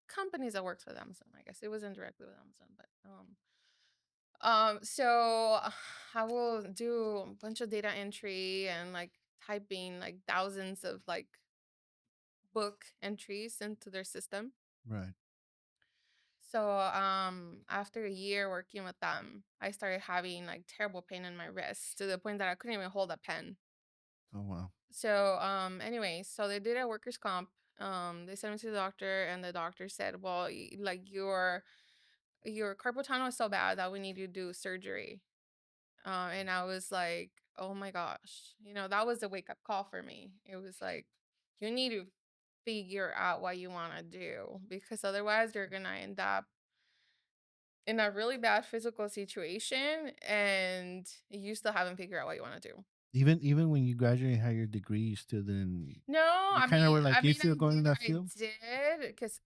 companies that works with Amazon, I guess. It wasn't directly with Amazon, but so I will do a bunch of data entry and like typing like thousands of like book entries into their system. Right. So after a year working with them, I started having like terrible pain in my wrist to the point that I couldn't even hold a pen. Oh wow. So anyway, so they did a workers comp. They sent me to the doctor and the doctor said, "Well, like your carpal tunnel is so bad that we need you to do surgery." And I was like, "Oh my gosh." That was a wake up call for me. It was like you need to figure out what you want to do because otherwise you're going to end up in a really bad physical situation and you still haven't figured out what you want to do. Even when you graduate and had your degree, you still didn't. No, You I kind of mean, were like, you feel going in that I field. did, because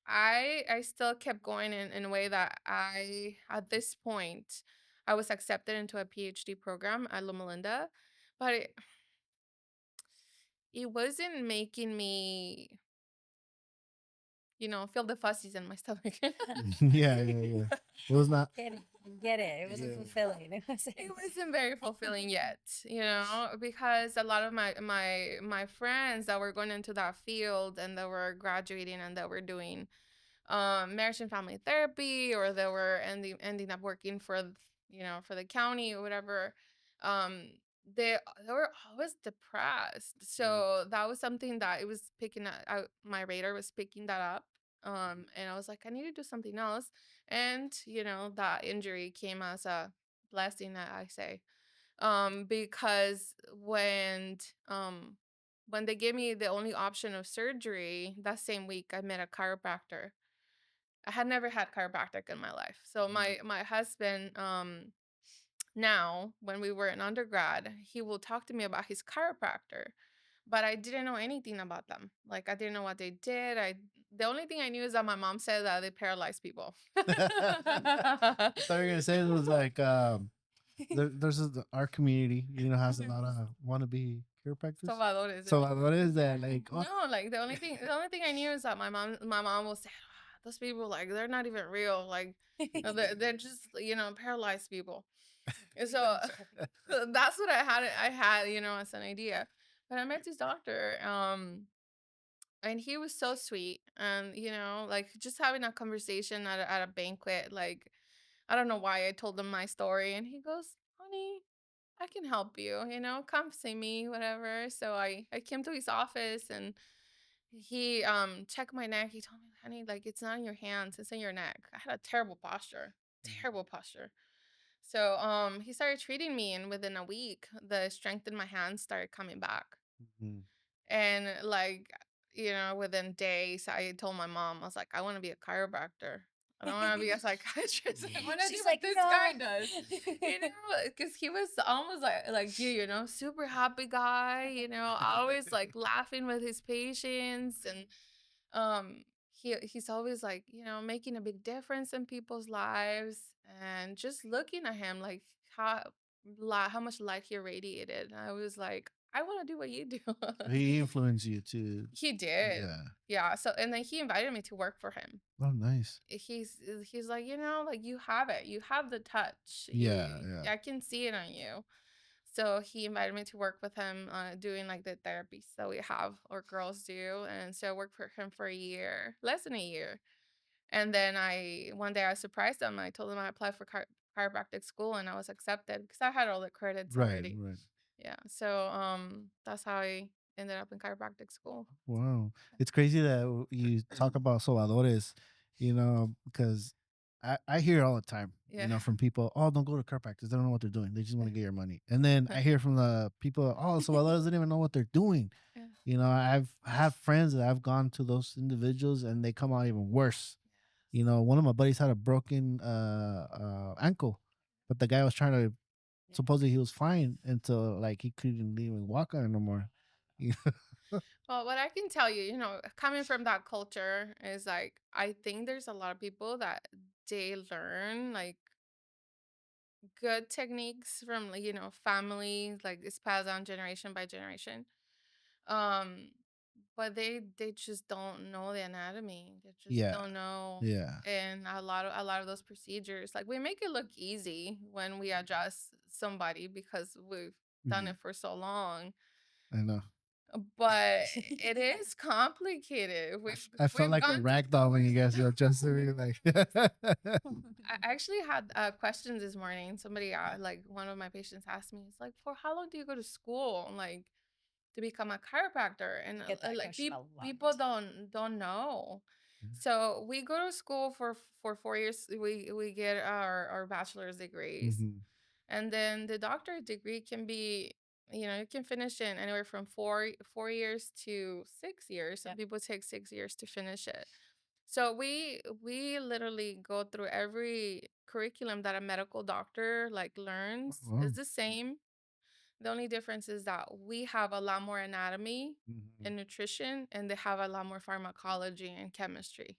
I still kept going in a way that I at this point I was accepted into a PhD program at Loma Linda, but it wasn't making me, feel the fuzzies in my stomach. Yeah, yeah, yeah. It was not. Get it. It wasn't Yeah. fulfilling. It wasn't very fulfilling yet, because a lot of my friends that were going into that field and that were graduating and that were doing marriage and family therapy, or they were ending up working for for the county or whatever, um they they were always depressed. So that was something that it was picking up. My radar was picking that up. And I was like, I need to do something else. And that injury came as a blessing, I say. Because when they gave me the only option of surgery that same week, I met a chiropractor. I had never had chiropractic in my life. So my husband, now when we were in undergrad, he will talk to me about his chiropractor, but I didn't know anything about them. Like I didn't know what they did. The only thing I knew is that my mom said that they paralyze people. I thought you were gonna say it was like our community, has a lot of wannabe chiropractors. Salvadores. So what is that like? Oh, No, like the only thing I knew is that my mom will say, "Ah, those people, like, they're not even real. Like they're just paralyzed people." And so that's what I had as an idea. But I met this doctor, and he was so sweet, and like just having a conversation at a banquet, like I don't know why I told him my story, and he goes, "Honey, I can help you, come see me, whatever." So I came to his office, and he checked my neck. He told me, "Honey, like, it's not in your hands, it's in your neck." I had a terrible posture. Terrible posture. So he started treating me, and within a week the strength in my hands started coming back. mhm. And like, within days, I told my mom, I was like, I want to be a chiropractor. I don't want to be a psychiatrist. I want to do She's what like, this no. guy does. Because he was almost like super happy guy, always like laughing with his patients. And he's always like, making a big difference in people's lives. And just looking at him, like how much light he radiated, I was like, I want to do what you do. He influenced you to. He did. Yeah. Yeah. So, and then he invited me to work for him. Oh, nice. He's like, like, you have it. You have the touch. Yeah, yeah. I can see it on you. So he invited me to work with him, doing like the therapies that we have or girls do. And so I worked for him for a year, less than a year. And then one day I surprised him. I told him I applied for chiropractic school, and I was accepted because I had all the credits Right, already. right. Yeah. So that's how I ended up in chiropractic school. Wow. It's crazy that you talk about sobadores, because I hear all the time, Yeah. from people, oh, don't go to chiropractors. They don't know what they're doing. They just want to get your money. And then I hear from the people, oh, sobadores didn't even know what they're doing. Yeah. I have friends that I've gone to those individuals and they come out even worse. One of my buddies had a broken ankle, but the guy was trying to, supposedly he was fine until like he couldn't even walk on it no more. Well, what I can tell you, coming from that culture is like, I think there's a lot of people that they learn like good techniques from, like, family, like it's passed down generation by generation. Um, but they just don't know the anatomy. They just Yeah. don't know. Yeah. And a lot of those procedures, like, we make it look easy when we adjust somebody because we've done Mhm. it for so long. I know. But it is complicated. I felt We've like a gone rag doll when you guys were just like. I actually had questions this morning. Somebody, like one of my patients asked me, it's like, for how long do you go to school, like, to become a chiropractor? And Get that like question a lot. people don't know. So we go to school for 4 years. We get our bachelor's degrees. Mhm. And then the doctorate degree can be, you can finish in anywhere from 4 years to 6 years. Some people take 6 years to finish it. So we literally go through every curriculum that a medical doctor like learns. Wow. It's the same. The only difference is that we have a lot more anatomy Mhm. and nutrition, and they have a lot more pharmacology and chemistry.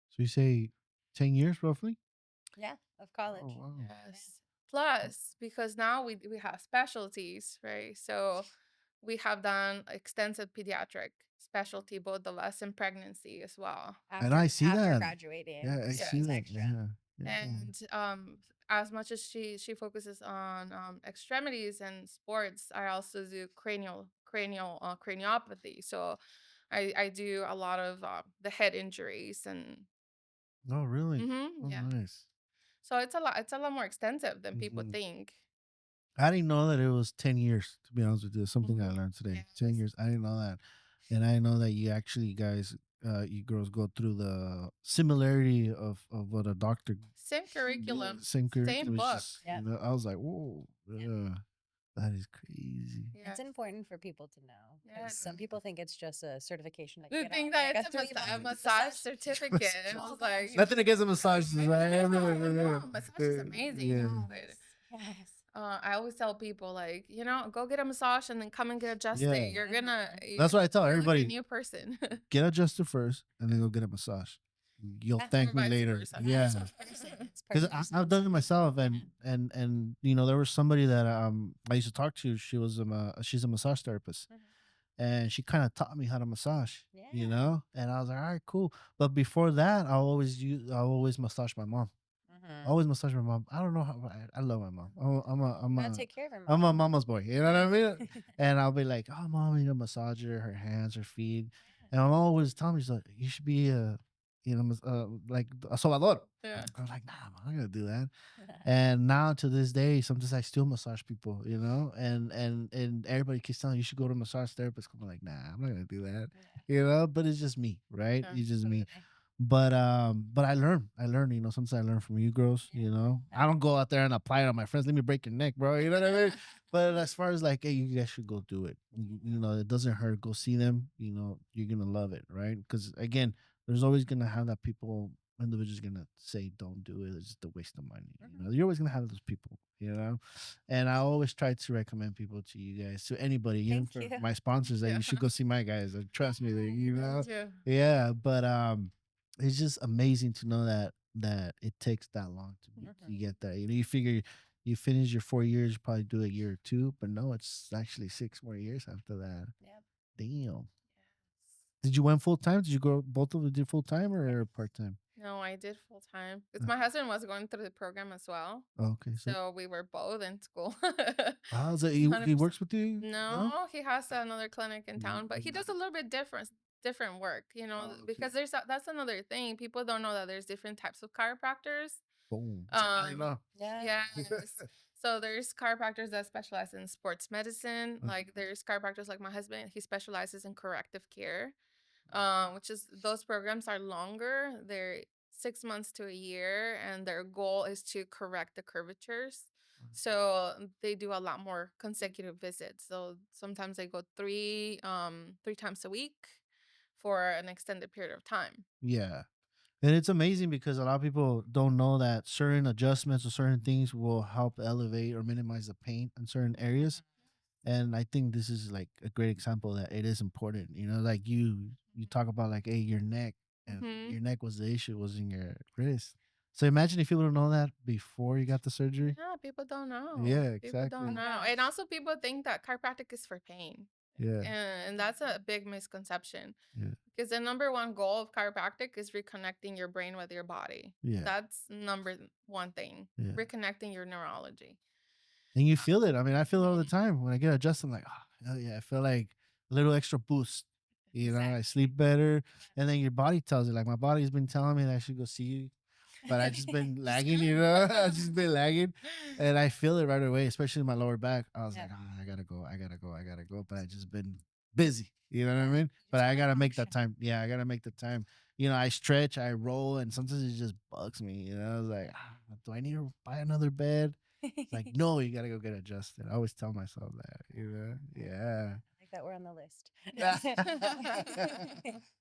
So you say 10 years roughly? Yeah, of college. Oh, wow. Yes. Plus, because now we have specialties, right? So we have done extensive pediatric specialty, both of us, in pregnancy as well. And I see after that. graduating. Yeah, I so see it's that. extra. Yeah. Yeah. And as much as she focuses on extremities and sports, I also do craniopathy. So I do a lot of the head injuries. And Oh, really? Oh, yeah. nice. So it's a lot more extensive than people Mhm. think. I didn't know that it was 10 years, to be honest with you. Something I Mhm. learned today. Yes. 10 years. I didn't know that. And I know that you actually guys, you girls go through the similarity of what a doctor, Same curriculum, same same curriculum. It's book. just, Yep. I was like, whoa, Yep. that is crazy. It's Yes. important for people to know because Yes. some people think it's just a certification that The you get thing on that like it's a a, three-month massage certificate. And I was like, Nothing against the massages, right? no, massage is amazing. Yeah. yes. I always tell people like, go get a massage and then come and get adjusted. Yeah. You're gonna. That's what I tell feel like a everybody. new person. Get adjusted first and then go get a massage. You'll Yeah. thank Or me vice later. versa. Yeah. It's Because personal. I've done it myself, and there was somebody that I used to talk to. She's a massage therapist, Mhm. and she kind of taught me how to massage. Yeah. And I was like, all right, cool. But before that, I always massage my mom. I always massage my mom. I don't know how I love my mom. Gotta take care of her. I'm a mama's boy. You know what I mean? And I'll be like, oh, mom, massage her hands, her feet. And I'm always telling me, she's like, you should be like a solador. Yeah. I'm like, nah, I'm not gonna do that. And now to this day, sometimes I still massage people, and everybody keeps telling you should go to a massage therapist. I'm like, nah, I'm not gonna do that, But it's just me, right? Yeah, It's just me. Totally. But I learn, sometimes I learn from you girls, I don't go out there and apply it on my friends. Let me break your neck, bro. You know what I mean? But as far as like, hey, you guys should go do it. It doesn't hurt. Go see them. You're gonna love it, right? Because again, there's always gonna have that individuals gonna say don't do it. It's just a waste of money. You're always gonna have those people. And I always try to recommend people to you guys, to anybody, even Thank for you. my sponsors, that Yeah. you should go see my guys. Trust me, Yeah. yeah. But it's just amazing to know that it takes that long to get that. You figure you finish your 4 years, you probably do a year or two, but no, it's actually 6 more years after that. Yep. Damn. Did you went full time? Did you go both of them did full time or Yes. part time? No, I did full time because my husband was going through the program as well. Okay, so So we were both in school. how's it? He 100%. works with you? No, he has another clinic in town, but he does a little bit different work, because that's another thing. People don't know that there's different types of chiropractors. Boom. I know. Yeah. Yes. So there's chiropractors that specialize in sports medicine. Like there's chiropractors like my husband, he specializes in corrective care. Which is those programs are longer. They're 6 months to a year, and their goal is to correct the curvatures. So they do a lot more consecutive visits. So sometimes they go three times a week for an extended period of time. Yeah. And it's amazing because a lot of people don't know that certain adjustments or certain things will help elevate or minimize the pain in certain areas. And I think this is like a great example that it is important. Like you talk about like, hey, your neck, and Hmm. your neck was the issue, was in your wrist. So imagine if you would have known that before you got the surgery. Yeah, people don't know. Yeah, People exactly. don't know. And also people think that chiropractic is for pain. Yeah, And that's a big misconception. yeah, Because the number one goal of chiropractic is reconnecting your brain with your body. yeah, That's number one thing. yeah. Reconnecting your neurology. And you feel it. I mean, I feel it all the time when I get adjusted. I'm like, oh, hell yeah, I feel like a little extra boost. I sleep better, and then your body tells you. Like my body's been telling me that I should go see you, but I just been lagging. I just been lagging, and I feel it right away, especially in my lower back. I was like, I gotta go, I gotta go, I gotta go, but I just been busy. You know what I mean? But I gotta make that time. Yeah, I gotta make the time. I stretch, I roll, and sometimes it just bugs me. I was like, do I need to buy another bed? It's like, no, you gotta go get adjusted. I always tell myself that. Yeah. Like that we're on the list.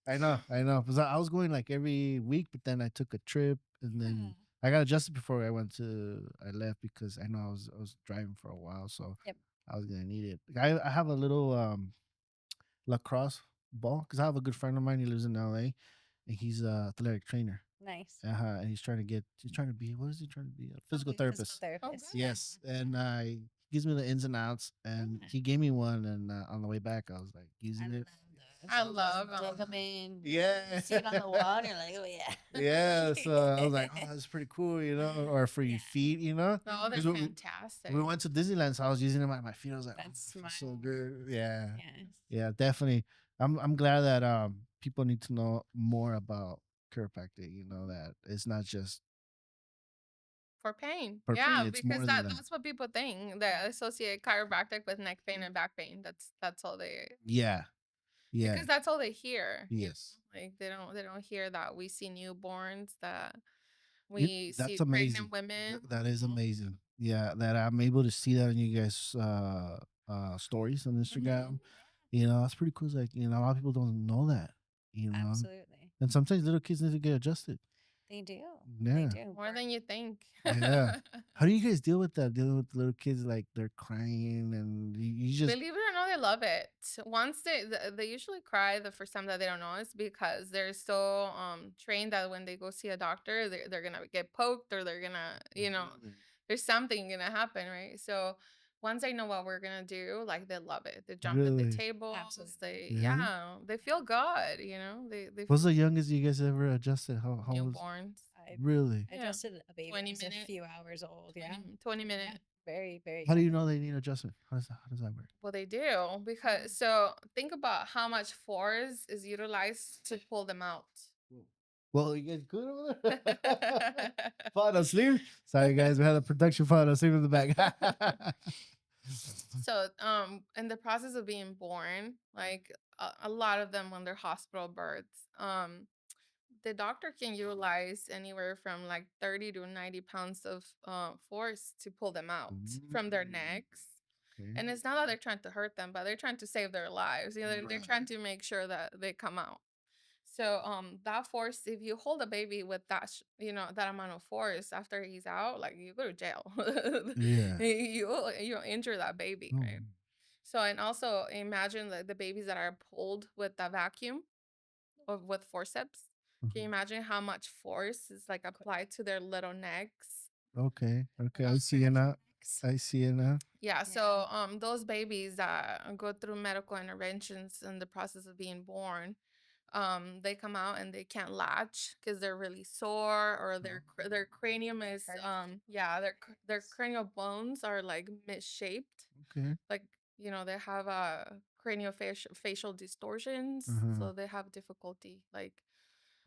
I know. Because I was going like every week, but then I took a trip, and then I got adjusted before I left because I know I was driving for a while, so Yep. I was gonna need it. I have a little lacrosse ball because I have a good friend of mine. He lives in LA, and he's a athletic trainer. Nice. And he's trying to be, what is he trying to be? A physical therapist. Therapist. Yes, and he gives me the ins and outs, and he gave me one, and on the way back, I was like using it. I love Plug them in. Yeah. See it on the wall, and you're like, oh yeah. Yeah, so I was like, oh, that's pretty cool, or for your feet, Oh, they're 'Cause fantastic. we went to Disneyland, so I was using them at my feet. I was like, That's oh, smart. so good. Yeah, Yes. yeah, definitely. I'm glad that people need to know more about chiropractic. That it's not just For pain. For Yeah, pain, it's because more than that. that's what people think. They associate chiropractic with neck pain and back pain. That's all they Yeah. Yeah. because that's all they hear. Yes. Like they don't hear that we see newborns, that You, we see that's amazing. pregnant women. That is Mhm. amazing. Yeah, that I'm able to see that in you guys' stories on Mhm. Instagram. You know, that's pretty cool. It's like, you know, a lot of people don't know that. You know, Absolutely. and sometimes little kids need to get adjusted. They do. Yeah. They do. More than you think. Yeah. How do you guys deal with that? Dealing with little kids like they're crying and you just Believe it or not, they love it. Once they usually cry the first time that they don't know is because they're so trained that when they go see a doctor, they're gonna get poked or they're gonna, there's something gonna happen, right? So once they know what we're gonna do, like they love it. They jump at the really. tables. Absolutely. They feel good, they What's the youngest you guys ever adjusted? How was newborns. really? I Yeah. adjusted a baby 20 that was a minute. few hours old. Yeah. 20 minute. Very, very How do young. you know they need adjustment? How does that work? Well, they do because so think about how much force is utilized to pull them out. Well, you guys good over there? Falling asleep? Sorry, guys. We had a production falling asleep in the back. So, in the process of being born, like a lot of them when they're hospital births, the doctor can utilize anywhere from like 30 to 90 pounds of force to pull them out from their necks. Okay. And it's not that they're trying to hurt them, but they're trying to save their lives. They're trying to make sure that they come out. So that force, if you hold a baby with that that amount of force after he's out, like you go to jail. Yeah. You injure that baby, right? Oh. So and also imagine the babies that are pulled with the vacuum or with forceps. Can you imagine how much force is like applied to their little necks? Okay. Okay. I see it now. I see it now. Yeah, so those babies that go through medical interventions in the process of being born, they come out and they can't latch because they're really sore or their cranium is their cranial bones are like misshaped. Okay. Like, they have craniofacial distortions, so they have difficulty like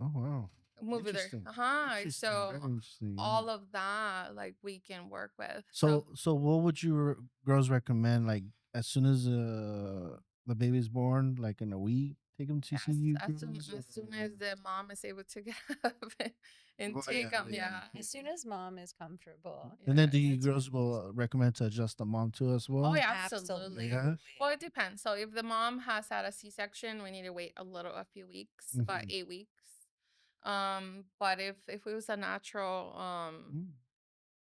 Oh wow. moving their Interesting. So Very interesting. all of that like we can work with. So what would you girls recommend? Like as soon as the baby's born, like in a week, take them to see you. As soon as the mom is able to get up and take them, As soon as mom is comfortable. And then do you girls will recommend to adjust the mom too as well? Oh yeah, absolutely. Yeah. Well, it depends. So if the mom has had a C-section, we need to wait a few weeks, about 8 weeks. But if it was a natural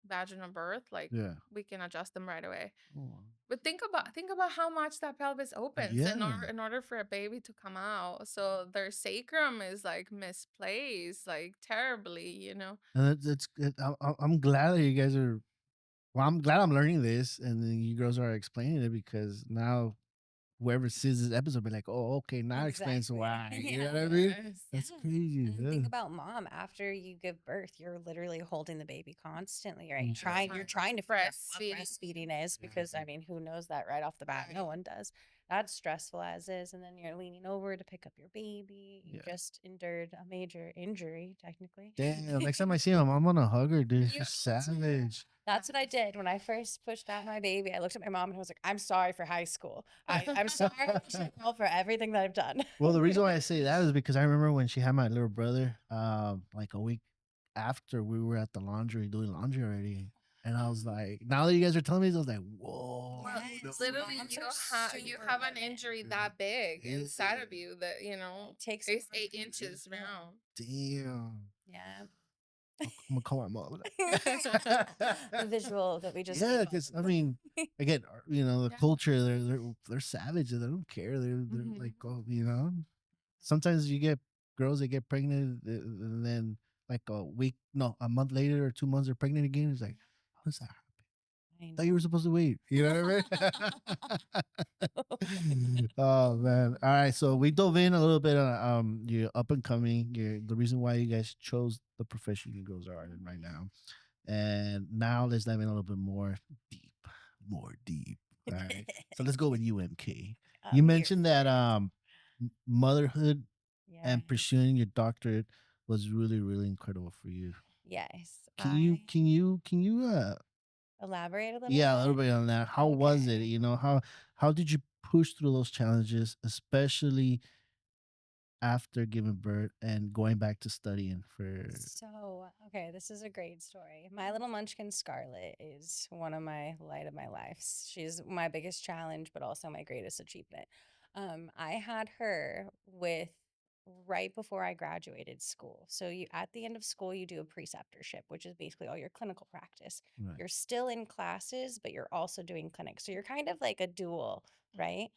vaginal birth, like we can adjust them right away. Oh. But think about how much that pelvis opens in order for a baby to come out. So their sacrum is like misplaced, like terribly, And I'm glad that you guys are. Well, I'm glad I'm learning this, and then you girls are explaining it because now whoever sees this episode be like, oh, okay, now it explains why. You know what I mean? That's crazy. And think about mom. After you give birth, you're literally holding the baby constantly, right? You're trying to figure out what breastfeeding is because I mean, who knows that right off the bat? No one does. That's stressful as is, and then you're leaning over to pick up your baby. You just endured a major injury, technically. Damn, next time I see him, I'm gonna hug her, dude. She's savage. That's what I did when I first pushed out my baby. I looked at my mom and I was like, "I'm sorry for high school. I'm sorry for everything that I've done." Well, the reason why I say that is because I remember when she had my little brother, like a week after we were at the laundry doing laundry already. And I was like, now that you guys are telling me this, I was like, whoa. Well, literally, you have an injury that big inside of you that, takes it's 8 inches round. Damn. Yeah. I'm gonna call my mom. The visual that we just because I mean, again, the culture, they're savage. They don't care. They're like, oh, Sometimes you get girls that get pregnant and then like a month later or 2 months they're pregnant again. It's like, how does that happen? I thought you were supposed to wait. You know what I mean? Oh man! All right, so we dove in a little bit on you're up and coming. The reason why you guys chose the profession you girls are in right now, and now let's dive in a little bit more deep. All right, so let's go with you, MK. You mentioned that motherhood and pursuing your doctorate was really, really incredible for you. Yes. I can you elaborate a little yeah, a little bit. bit on that. How was it? Okay. How did you push through those challenges, especially after giving birth and going back to studying for So, okay, this is a great story. My little munchkin Scarlet is one of my light of my life. She's my biggest challenge, but also my greatest achievement. I had her with right before I graduated school. So you at the end of school, you do a preceptorship, which is basically all your clinical practice. right. You're still in classes, but you're also doing clinics. So you're kind of like a dual, right?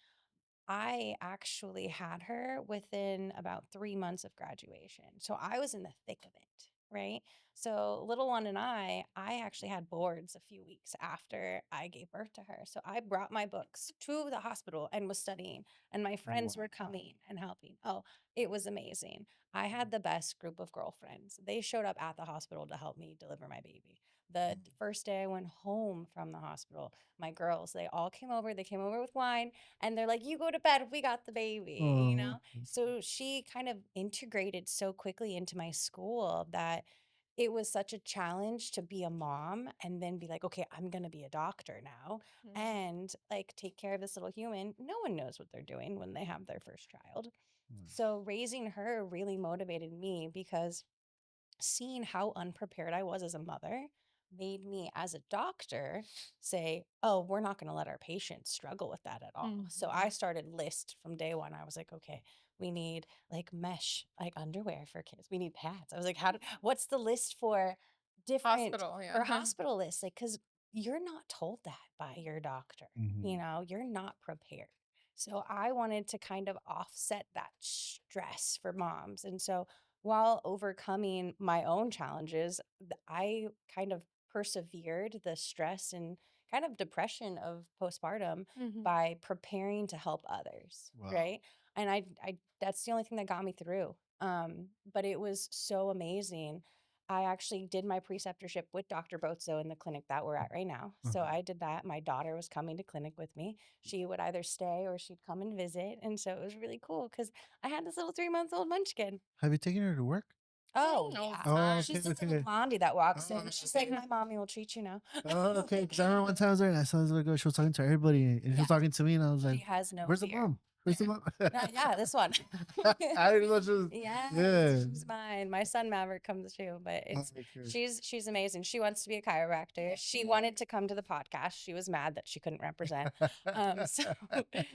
I actually had her within about 3 months of graduation. So I was in the thick of it, right? So little one and I actually had boards a few weeks after I gave birth to her. So I brought my books to the hospital and was studying, and my friends were coming and helping. Oh, it was amazing. I had the best group of girlfriends. They showed up at the hospital to help me deliver my baby. The first day I went home from the hospital, my girls, they all came over. They came over with wine and they're like, "You go to bed, we got the baby," you Oh, know? So she kind of integrated so quickly into my school that it was such a challenge to be a mom and then be like, "Okay, I'm going to be a doctor now Mhm. and like take care of this little human." No one knows what they're doing when they have their first child. mm, So raising her really motivated me because seeing how unprepared I was as a mother made me, as a doctor, say, "Oh, we're not going to let our patients struggle with that at all." So I Mhm. started list from day one. I was like, "Okay, we need like mesh, like underwear for kids. We need pads." I was like, what's the list for different Hospital, for yeah. hospital lists? Like, because you're not told that by your doctor, mhm, you're not prepared. So I wanted to kind of offset that stress for moms. And so while overcoming my own challenges, I kind of persevered the stress and kind of depression of postpartum Mhm. by preparing to help others, wow. right? And I that's the only thing that got me through. But it was so amazing. I actually did my preceptorship with Dr. Bozo in the clinic that we're at right now. So Uh-huh. I did that. My daughter was coming to clinic with me. She would either stay or she'd come and visit. And so it was really cool because I had this little 3 month old munchkin. Have you taken her to work? Oh, All the yeah. Oh, time. okay, She's the little okay. blondie that walks Oh, in. She's like, "My mommy will treat you now." oh, okay. Because I remember one time I was there and I saw this little girl. She was talking to everybody and she Yeah, was talking to me, and I was she like, has no "Where's the fear. mom? Where's the mom?" Yeah, this one. I didn't know she was. Yes, Yeah. she's mine. My son Maverick comes too, but Oh, it's okay. she's amazing. She wants to be a chiropractor. She wanted to come to the podcast. She was mad that she couldn't represent. So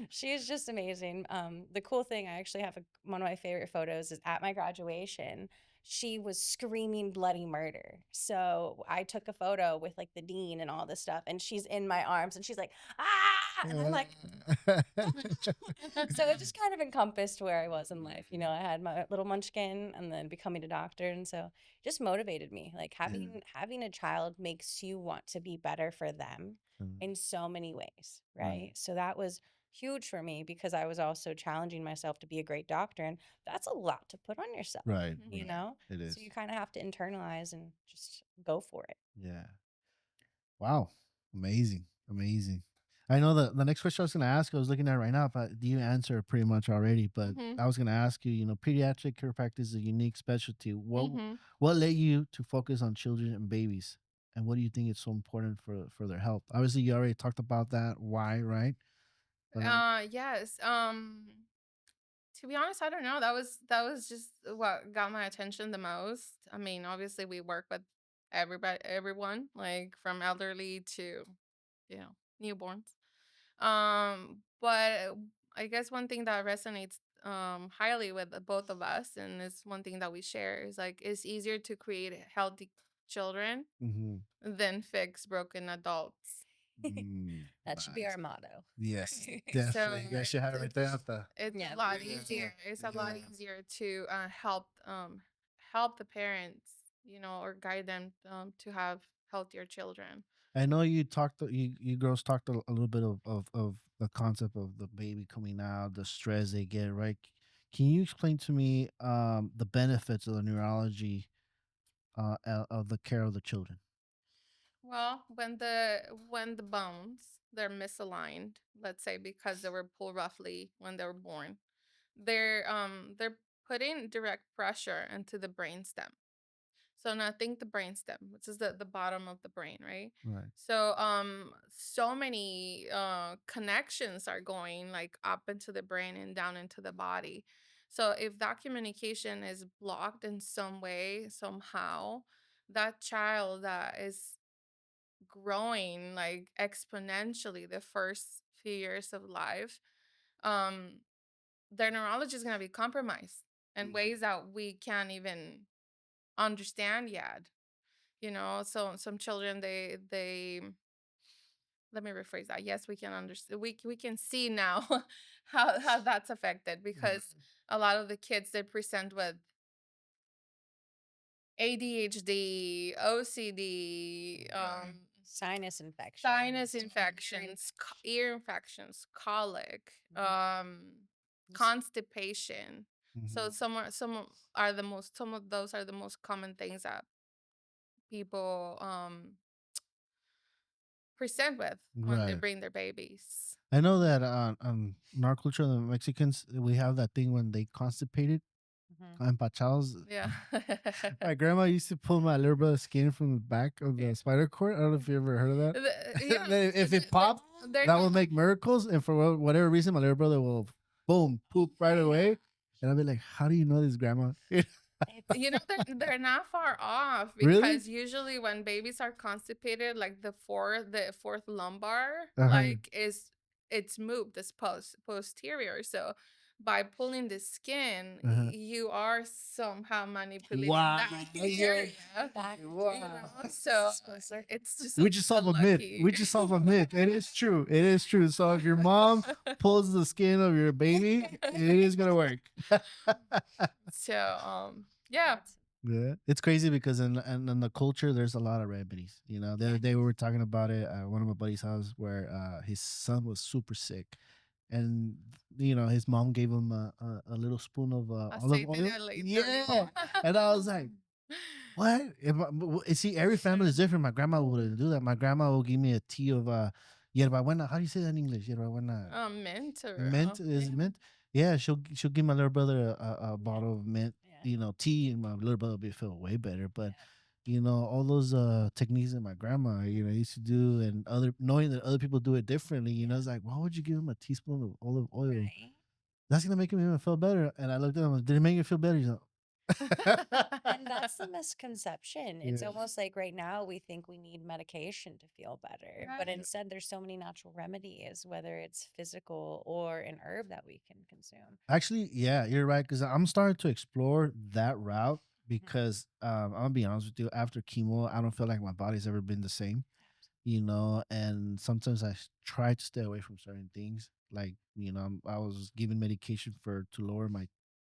she's just amazing. The cool thing, I actually have one of my favorite photos is at my graduation. She was screaming bloody murder. So I took a photo with like the dean and all this stuff, and she's in my arms, and she's like, "Ah!" And I'm like, so it just kind of encompassed where I was in life. I had my little munchkin and then becoming a doctor. And so it just motivated me. Like Yeah. having a child makes you want to be better for them Mm, in so many ways, right. right? So that was huge for me because I was also challenging myself to be a great doctor. And that's a lot to put on yourself, Right. you Right. know? It So is. you kind of have to internalize and just go for it. Yeah. Wow. Amazing. Amazing. I know the next question I was going to ask, I was looking at it right now, but you answered pretty much already. But Mhm. I was going to ask you, pediatric chiropractic is a unique specialty. Mhm. What led you to focus on children and babies? And what do you think is so important for their health? Obviously, you already talked about that. Why, right? But Yes. To be honest, I don't know. That was just what got my attention the most. I mean, obviously we work with everyone, like from elderly to, you know, newborns. But I guess one thing that resonates highly with the both of us, and is one thing that we share, is like it's easier to create healthy children mhm. than fix broken adults. That should be Nice. our motto. Yes, So definitely. You guys should have it right there at the. it's Yeah. a lot Yeah. easier. It's a lot Yeah. easier to help the parents, or guide them to have healthier children. I know you girls talked a little bit of the concept of the baby coming out, the stress they get, right? Can you explain to me the benefits of the neurology of the care of the children? Well, when the bones they're misaligned, let's say because they were pulled roughly when they were born, they're putting direct pressure into the brainstem. So now think the brainstem, which is the bottom of the brain, right? Right. So so many connections are going like up into the brain and down into the body. So if that communication is blocked in some way, somehow, that child that is growing like exponentially the first few years of life, um, their neurology is going to be compromised in ways that we can't even understand yet. So some children, they let me rephrase that. Yes, we can understand. We can see now how that's affected, because a lot of the kids, they present with ADHD, OCD, Sinus infections. sinus infections, ear infections, colic, Yes. constipation. So Mhm. some of those are the most common things that people present with when they Right. bring their babies. I know that in our culture, the Mexicans, we have that thing when they constipated, Mhm. empachados. Yeah. My grandma used to pull my little brother's skin from the back of the spider cord. I don't know if you ever heard of that. Yeah, Then if it popped, they're that not. will make miracles. And for whatever reason, my little brother will, boom, poop right away. And I'll be like, how do you know this, grandma? They're not far off, Really? because usually when babies are constipated, like the fourth lumbar, Uh-huh. like it's moved, this posterior. So by pulling the skin, Uh-huh. you are somehow manipulating Wow. that Yeah. area. Back. Wow. So Full circle. it's just We just solved a myth. unlucky. We just solved a myth. It is true. It is true. So if your mom pulls the skin of your baby, it is gonna work. So yeah. Yeah, it's crazy because in the culture, there's a lot of remedies. The other day we were talking about it at one of my buddies' house where his son was super sick, and his mom gave him a little spoon of olive Aceite oil. de oliva. Yeah, and I was like, what? See, every family is different. My grandma wouldn't do that. My grandma will give me a tea of yerbabuena. How do you say that in English? Yerbabuena. Mint or Mint is it mint? Yeah, she'll give my little brother a bottle of mint, Yeah. tea, and my little brother will be feel way better. But all those techniques that my grandma, used to do, and other knowing that other people do it differently, it's like, why would you give him a teaspoon of olive oil? Right. That's gonna make him even feel better. And I looked at him, did it make you feel better? He's like, And that's the misconception. It's Yeah. almost like right now we think we need medication to feel better, but Right. instead there's so many natural remedies, whether it's physical or an herb that we can consume. Actually, yeah, you're right. Because I'm starting to explore that route because I'm gonna be honest with you. After chemo, I don't feel like my body's ever been the same. And sometimes try to stay away from certain things. Like I was given medication to lower my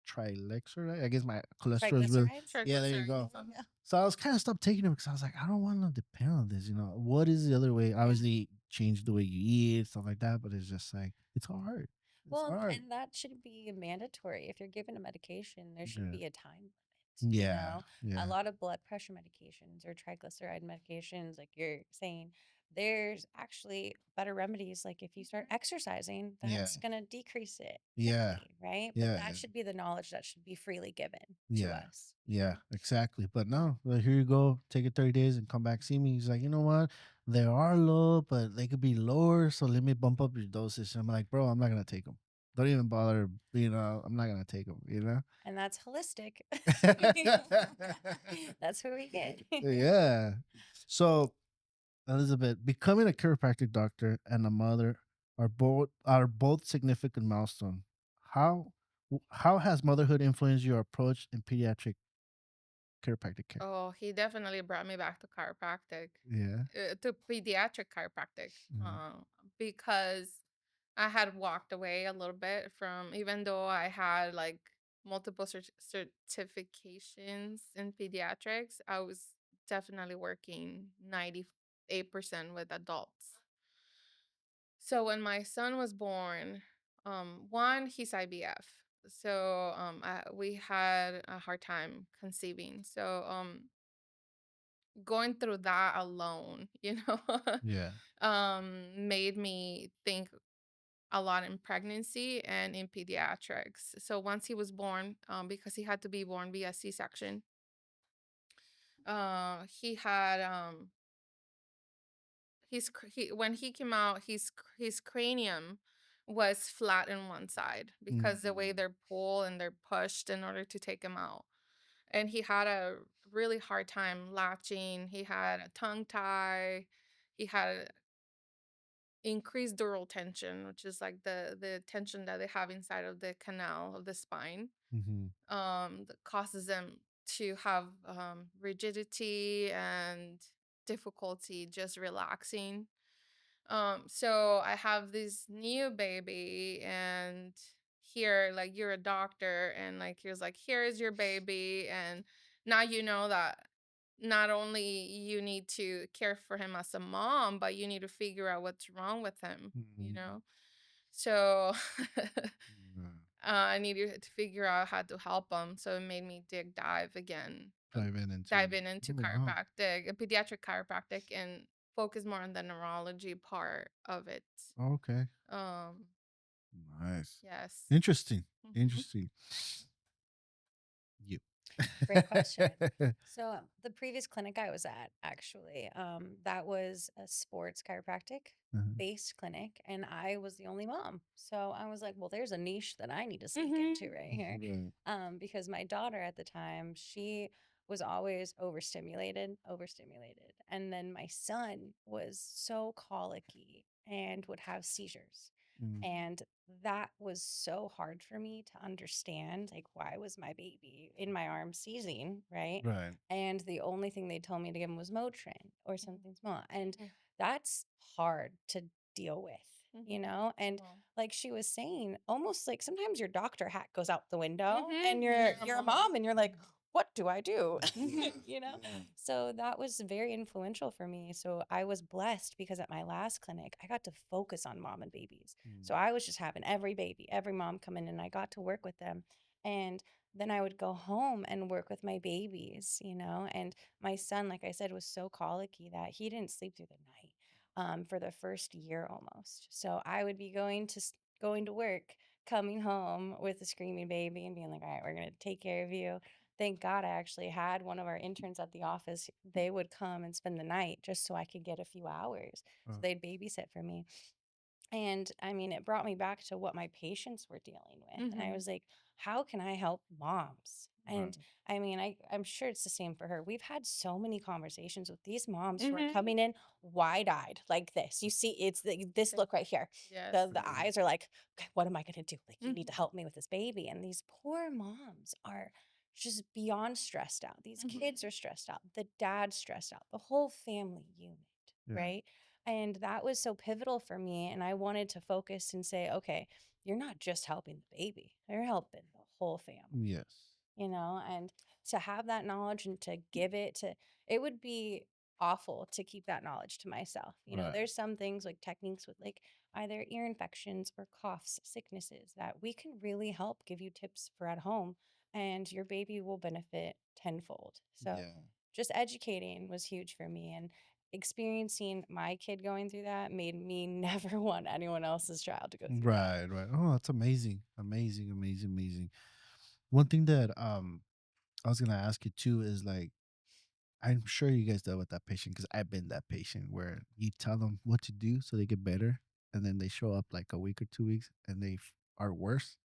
triglyceride. I guess my cholesterol is really. Triglycerides? Yeah, there you go. Triglycerides. Yeah. So I was kind of stopped taking it because I was like, I don't want to depend on this. What is the other way? Obviously, change the way you eat, stuff like that. But it's just like it's hard. It's Well, hard. and that should be mandatory. If you're given a medication, there should Yeah. be a time limit. Yeah. A Yeah. lot of blood pressure medications or triglyceride medications, like you're saying, there's actually better remedies. Like if you start exercising, Yeah. that's going to decrease it Yeah. quickly, right? But Yeah. that should be the knowledge that should be freely given to Yeah. us. Yeah, exactly. But no, well, here you go. Take it 30 days and come back see me. He's like, you know what? They are low, but they could be lower. So let me bump up your dosage. I'm like, bro, I'm not gonna take them. Don't even bother. I'm not gonna take them. And that's holistic. That's who we get. Yeah. So Elizabeth, becoming a chiropractic doctor and a mother are both significant milestone. How how has motherhood influenced your approach in pediatric chiropractic care? Oh, he definitely brought me back to chiropractic, Yeah. to pediatric chiropractic, Mhm. because I had walked away a little bit from, even though I had like multiple certifications in pediatrics, I was definitely working 98% with adults. So when my son was born, one, he's IVF. So we had a hard time conceiving. So going through that alone, Yeah. made me think a lot in pregnancy and in pediatrics. So once he was born, because he had to be born via C-section, He had when he came out, his cranium was flat in one side because the way Mm. they're pulled and they're pushed in order to take him out. And he had a really hard time latching. He had a tongue tie. He had increased dural tension, which is like the tension that they have inside of the canal of the spine, Mhm. that causes them to have rigidity and difficulty just relaxing. So I have this new baby, and here, like, you're a doctor, and like, here's like, here is your baby, and now you know that not only you need to care for him as a mom, but you need to figure out what's wrong with him, you Mhm. know? So Yeah. I needed to figure out how to help him. So it made me dive again, dive in into Oh, wow. chiropractic, pediatric chiropractic, and focus more on the neurology part of it. Okay. Um, Nice. yes. Interesting. Hmm. Interesting. You. Great question. So the previous clinic I was at, actually, that was a sports chiropractic Uh-huh. based clinic, and I was the only mom. So I was like, well, there's a niche that I need to sneak Hmm. into right here. Right. Because my daughter at the time, she was always overstimulated. And then my son was so colicky and would have seizures. Mm. And that was so hard for me to understand. Like, why was my baby in my arms seizing? Right. Right. And the only thing they told me to give him was Motrin or something small. And Mhm. that's hard to deal with, And Wow. like she was saying, almost like sometimes your doctor hat goes out the window and Mhm. you're a mom and you're like, what do I do? Mhm. So that was very influential for me. So I was blessed because at my last clinic, I got to focus on mom and babies. So I was just having every baby, every mom come in, and I got to work with them. And then I would go home and work with my babies. And my son, like I said, was so colicky that he didn't sleep through the night for the first year almost. So I would be going to work, coming home with a screaming baby and being like, all right, we're going to take care of you. Thank God I actually had one of our interns at the office. They would come and spend the night just so I could get a few hours. So Oh, they'd babysit for me. And I mean, it brought me back to what my patients were dealing with. And I Mhm. was like, how can I help moms? right. And I mean, I'm sure it's the same for her. We've had so many conversations with these moms who are Mhm. coming in wide-eyed like this. You see, it's this Th- look right here. Yes. The eyes are like, okay, what am I going to do? Like, you need to Mhm. help me with this baby. And these poor moms are just beyond stressed out. These Mhm. kids are stressed out. The dad's stressed out. The whole family unit, Yeah. right? And that was so pivotal for me. And I wanted to focus and say, okay, you're not just helping the baby, you're helping the whole family, Yes. and to have that knowledge and to give it would be awful to keep that knowledge to myself. Right. There's some things like techniques with like either ear infections or coughs, sicknesses that we can really help give you tips for at home, and your baby will benefit tenfold. So Yeah. just educating was huge for me, and experiencing my kid going through that made me never want anyone else's child to go through that. Right. Right. Oh, that's amazing. Amazing. Amazing. Amazing. One thing that I was gonna ask you too is like I'm sure you guys dealt with that patient because I've been that patient where you tell them what to do so they get better, and then they show up like a week or 2 weeks and they are worse.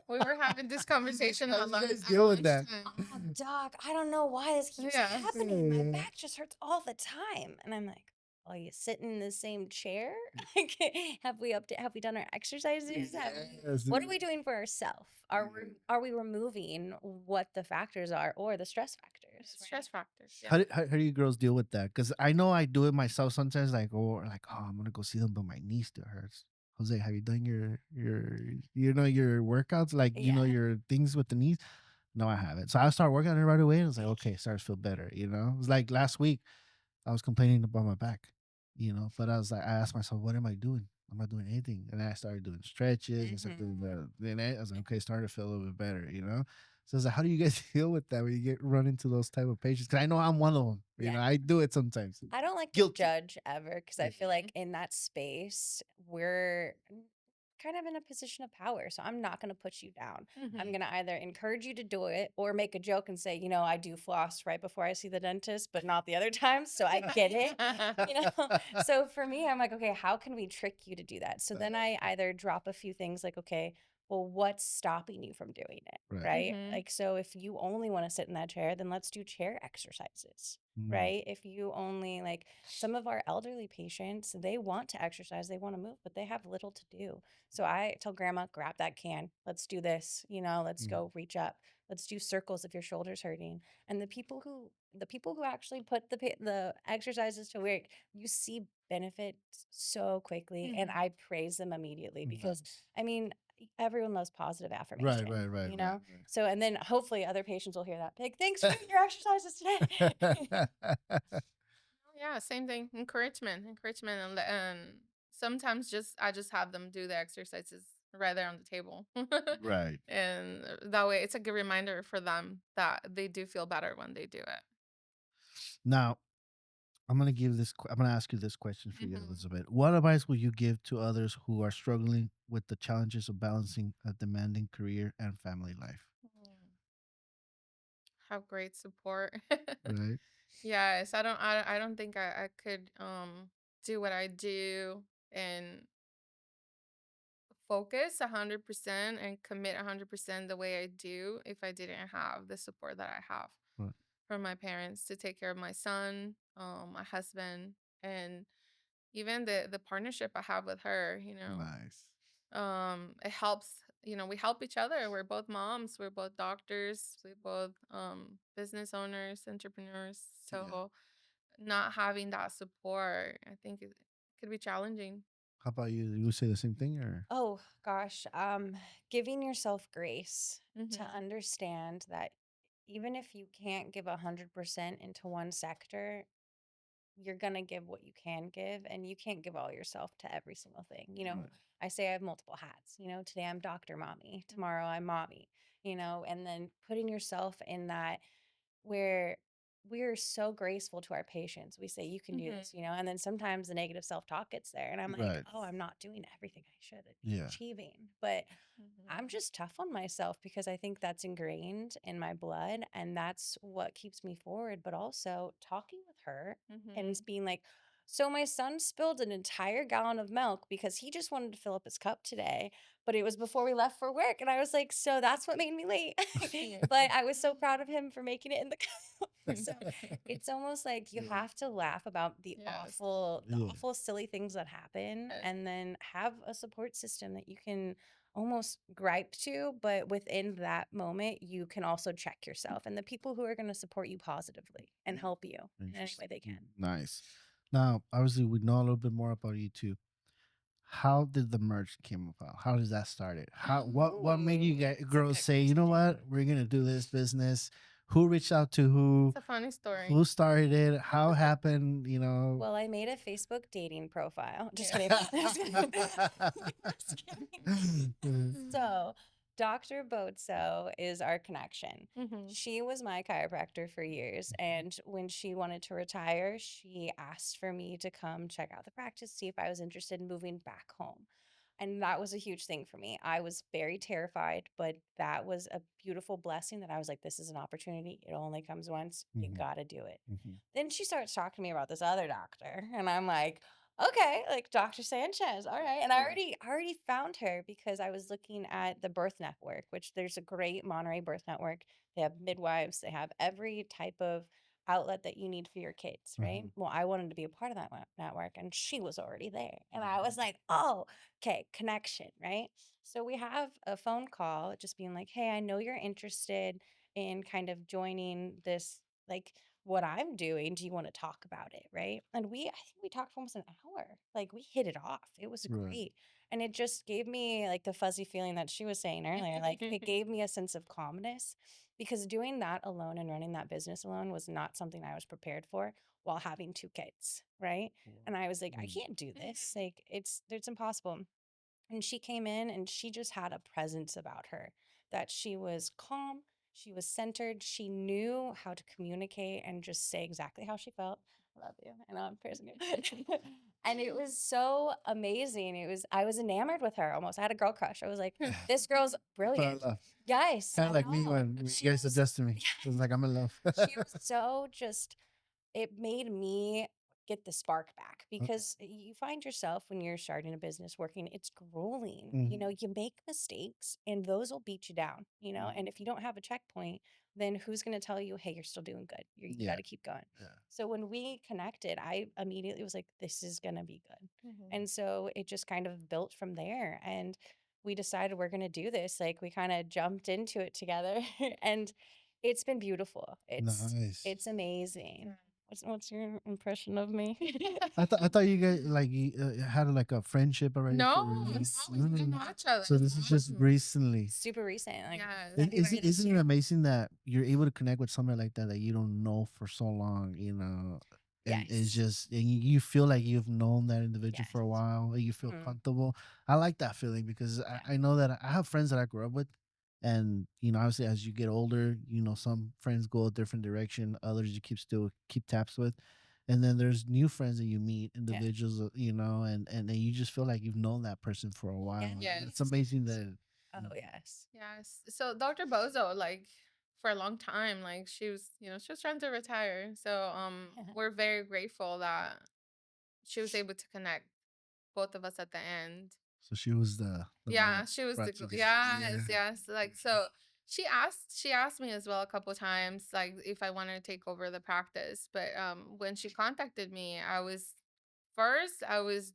We were having this conversation How at do you guys at deal with that? lunchtime. Oh, doc, I don't know why this keeps Yeah. happening. My back just hurts all the time. And I'm like, are you sitting in the same chair? Like, have we done our exercises? Yes. What are we doing for ourselves? Are we removing what the factors are or the stress factors? Stress factors. Yeah. How do you girls deal with that? Because I know I do it myself sometimes. Like, or like, oh, I'm gonna go see them, but my knee still hurts. Jose, have you done your workouts? Like, Yeah. your things with the knees? No, I haven't. So I start working on it right away, and it's like, okay, it starts to feel better. It was like last week. I was complaining about my back, but I was like, I asked myself, what am I doing? I'm not doing anything. And I started doing stretches. I started doing then I was like, okay, starting to feel a little bit better. So I was like, how do you guys deal with that when you get run into those type of patients? Because I know I'm one of them. Yeah. I do it sometimes. I don't like to Guilty. judge ever because I feel like in that space, we're kind of in a position of power. So I'm not going to put you down. I'm Mhm. going to either encourage you to do it or make a joke and say, I do floss right before I see the dentist, but not the other times. So I get it. So for me, I'm like, okay, how can we trick you to do that? So then I either drop a few things like, okay, well, what's stopping you from doing it? Right. Right. Mhm. Like, so if you only want to sit in that chair, then let's do chair exercises. Mm. Right. If you only like some of our elderly patients, they want to exercise, they want to move, but they have little to do. So I tell grandma, grab that can. Let's do this. Let's Mm. go reach up. Let's do circles if your shoulder's hurting. And the people who actually put the exercises to work, you see benefits so quickly, and Mhm. I praise them immediately because Nice. I mean, everyone loves positive Right, affirmation, right, right, you right, know? So, and then hopefully other patients will hear that big, thanks for doing your exercises today. right. Yeah, same thing. Encouragement, and sometimes I just have them do the exercises right there on the table, Right. and that way it's a good reminder for them that they do feel better when they do it. Now, I'm gonna ask you this question for you, Mhm. Elizabeth. What advice will you give to others who are struggling with the challenges of balancing a demanding career and family life? Mm. Have great support. Right. Yes, I don't think I could do what I do and focus 100% and commit 100% the way I do if I didn't have the support that I have Right. from my parents to take care of my son, my husband, and even the partnership I have with her. Nice. It helps. We help each other. We're both moms. We're both doctors. We're both business owners, entrepreneurs. Yeah. So not having that support, I think it could be challenging. How about you? You would say the same thing, or Oh gosh, giving yourself grace to Mm-hmm. understand that even if you can't give 100% into one sector, you're going to give what you can give, and you can't give all yourself to every single thing. right. I say I have multiple hats. Today I'm doctor mommy, tomorrow I'm mommy, and then putting yourself in that where we're so graceful to our patients. We say, you can do Mm-hmm. this, and then sometimes the negative self talk gets there. And I'm like, Right. oh, I'm not doing everything I should be Yeah. achieving. But I'm Mm-hmm. just tough on myself because I think that's ingrained in my blood and that's what keeps me forward. But also talking with her and Mm-hmm. being like, so my son spilled an entire gallon of milk because he just wanted to fill up his cup today, but it was before we left for work. And I was like, so that's what made me late. But I was so proud of him for making it in the cup. So it's almost like you Yeah. have to laugh about the Yes. awful, the Yeah. awful, silly things that happen, Yes. and then have a support system that you can almost gripe to, but within that moment, you can also check yourself and the people who are going to support you positively and help you in any way Interesting. they can. Nice. Now, obviously, we know a little bit more about you too. How did the merch came about? How does that started? What made you Ooh, guys that's a girls good say, you know what, question. we're gonna do this business? Who reached out to who? It's a funny story. Who started it? How happened? Well, I made a Facebook dating profile. Just Yeah. kidding. Just kidding. Just kidding. So, Dr. Boatso is our connection. Mm-hmm. She was my chiropractor for years. And when she wanted to retire, she asked for me to come check out the practice, see if I was interested in moving back home. And that was a huge thing for me. I was very terrified, but that was a beautiful blessing that I was like, this is an opportunity. It only comes once. You Mhm, got to do it. mhm. Then she starts talking to me about this other doctor, and I'm like, okay, like Dr. Sanchez, all right. And I already found her because I was looking at the Birth Network, which there's a great Monterey Birth Network. They have midwives, they have every type of outlet that you need for your kids, right? Mhm. Well, I wanted to be a part of that network, and she was already there, and I was like, oh, okay, connection, right? So we have a phone call, just being like, hey, I know you're interested in kind of joining this, like what I'm doing. Do you want to talk about it? Right. And I think we talked for almost an hour. Like we hit it off. It was Right. great. And it just gave me like the fuzzy feeling that she was saying earlier. Like it gave me a sense of calmness because doing that alone and running that business alone was not something I was prepared for while having two kids. Right. And I was like, I Mm. can't do this. Like it's impossible. And she came in and she just had a presence about her that she was calm, she was centered, she knew how to communicate and just say exactly how she felt. Love you. I know I'm praising you. And it was so amazing. I was enamored with her almost. I had a girl crush. I was like, this girl's Fell in brilliant. love. Yes. Kind I of like me know. when you She guys was, suggested me. It was like, I'm in love. she was so just, it made me get the spark back Okay. because you find yourself when you're starting a business working, it's grueling. Mhm. You make mistakes and those will beat you down, and if you don't have a checkpoint, then who's going to tell you, hey, you're still doing good. You got Yeah. to keep going. Yeah. So when we connected, I immediately was like, this is going to be good. Mhm. And so it just kind of built from there. And we decided we're going to do this. Like we kind of jumped into it together and it's been beautiful. Nice. It's amazing. What's your impression of me? I thought you guys like you had like a friendship already. No, for no, we didn't know each other. So this is just recently. Super recent. Like, Yes. And February this isn't it year. amazing that you're able to connect with somebody like that that you don't know for so long, and it's Yes. just and you feel like you've known that individual for a Yes. while and you feel Mhm. comfortable. I like that feeling because I know that I have friends that I grew up with, and obviously as you get older, some friends go a different direction, others you keep taps with. And then there's new friends that you meet, individuals, and then you just feel like you've known that person for a while. Yes. It's amazing that. Oh yes. Yes. So Dr. Bozo, like for a long time, like she was trying to retire. So we're very grateful that she was able to connect both of us at the end. So she was the one Yeah, that she was brought the you together. yes, yes. Like so she asked me as well a couple times like if I wanted to take over the practice. But when she contacted me, I was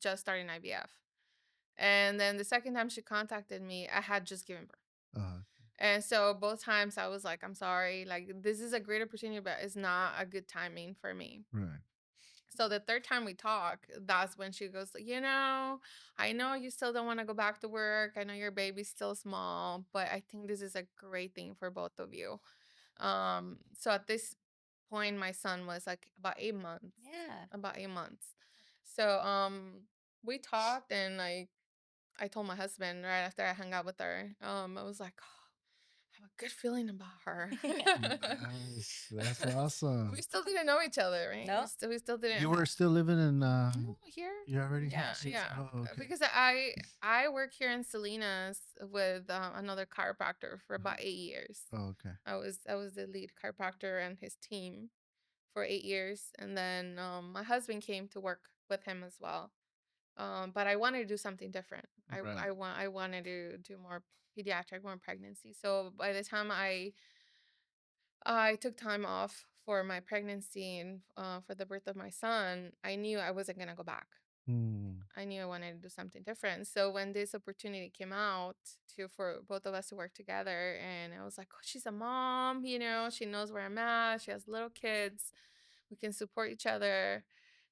just starting IVF. And then the second time she contacted me, I had just given birth. Uh, And so both times I was like, I'm sorry, like this is a great opportunity, but it's not a good timing for me. right. So the third time we talk, that's when she goes, I know you still don't want to go back to work. I know your baby's still small, but I think this is a great thing for both of you. So at this point, my son was like about 8 months. Yeah. About 8 months. So we talked and like I told my husband right after I hung out with her, I was like, I have a good feeling about her. Nice. That's awesome. We still didn't know each other, right? No. We still didn't. You were still living in No, here. you already Yeah, had yeah. Oh, okay. Because I work here in Salinas with another chiropractor for about 8 years. Oh, okay. I was the lead chiropractor and his team for 8 years, and then my husband came to work with him as well. But I wanted to do something different. Right. I wanted to do more pediatric, more pregnancy. So by the time I took time off for my pregnancy and for the birth of my son, I knew I wasn't gonna go back. Hmm. I knew I wanted to do something different. So when this opportunity came out for both of us to work together, and I was like, oh, she's a mom, she knows where I'm at. She has little kids. We can support each other.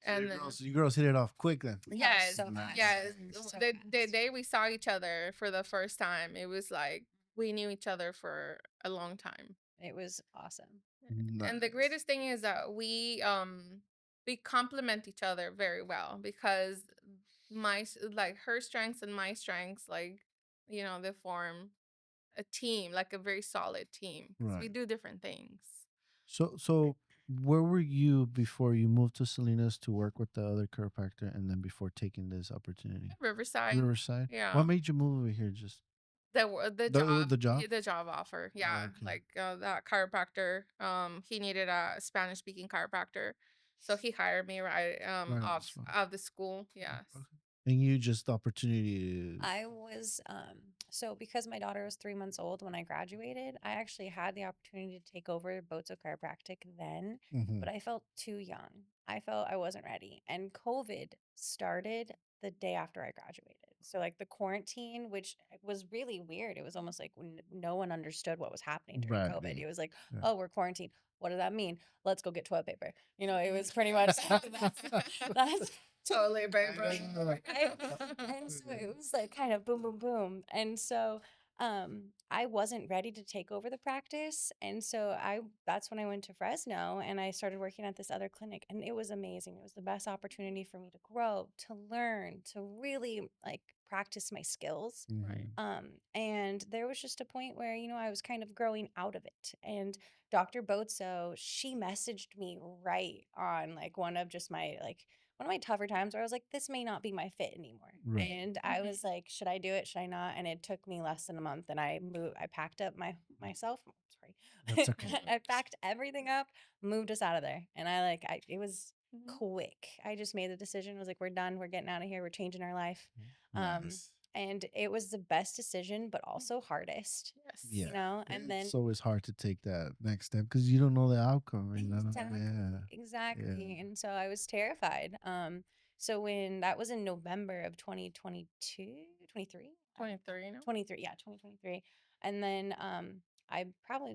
So And you then, girls hit it off quick then. yes, so fast. yes. So The fast. day we saw each other for the first time, it was like we knew each other for a long time. It was awesome. And the Nice. greatest thing is that we complement each other very well because like her strengths and my strengths they form a team, like a very solid team 'cause we Right. do different things. So where were you before you moved to Salinas to work with the other chiropractor, and then before taking this opportunity? Riverside. Riverside. Yeah. What made you move over here? Just The the job, job. the job offer, yeah. Okay. Like that chiropractor, he needed a Spanish speaking chiropractor, so he hired me right Right on the off spot. of the school. Yes. Okay. And you just the opportunity. I was so because my daughter was 3 months old when I graduated, I actually had the opportunity to take over Bozo Chiropractic then, Mhm. but I felt too young. I felt I wasn't ready. And COVID started the day after I graduated. So like the quarantine, which was really weird. It was almost like when no one understood what was happening during Right. COVID. It was like, Yeah. oh, we're quarantined. What does that mean? Let's go get toilet paper. It was pretty much that's Totally, babe. right? And so it was like kind of boom, boom, boom. And so I wasn't ready to take over the practice. And so that's when I went to Fresno and I started working at this other clinic. And it was amazing. It was the best opportunity for me to grow, to learn, to really like practice my skills. Right. And there was just a point where, I was kind of growing out of it. And Dr. Bozo, she messaged me right on like one of my tougher times where I was like, this may not be my fit anymore. Right. And I was like, should I do it? Should I not? And it took me less than a month, and I packed up myself. Sorry. That's okay. I packed everything up, moved us out of there. And it was quick. I just made the decision. I was like, we're done. We're getting out of here. We're changing our life. Nice. And it was the best decision, but also hardest, Yes. Yeah. and then It's always hard to take that next step because you don't know the outcome. exactly, Yeah. exactly. And so I was terrified. So when that was in November of 2022, 23, 23, no? 23, yeah, 2023. And then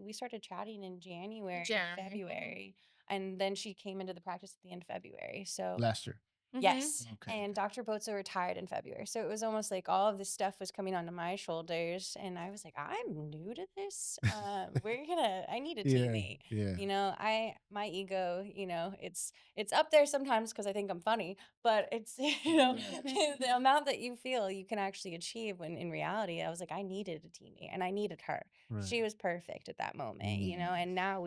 we started chatting in January, February, and then she came into the practice at the end of February. So Last year. yes. Okay. And Dr. Bozo retired in February. So it was almost like all of this stuff was coming onto my shoulders. And I was like, I'm new to this. I need a teammate. Yeah. My ego, it's up there sometimes because I think I'm funny, but it's, the amount that you feel you can actually achieve when in reality, I was like, I needed a teammate and I needed her. Right. She was perfect at that moment, and now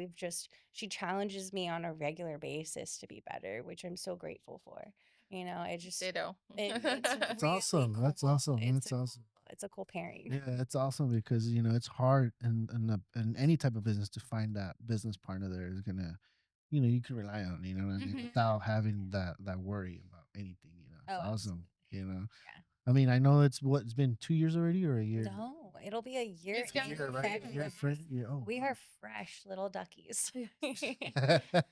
she challenges me on a regular basis to be better, which I'm so grateful for. Ditto. It's That's really awesome. That's cool. awesome. It's That's awesome. it's a cool pairing. Yeah, it's awesome because it's hard in any type of business to find that business partner that is gonna, you can rely on. You know what I mean? Without having that worry about anything. It's Oh, awesome. absolutely. Yeah. I mean, I know it's been 2 years already or a year. No, it'll be a year. It's gonna in be February. Oh, We are fresh little duckies.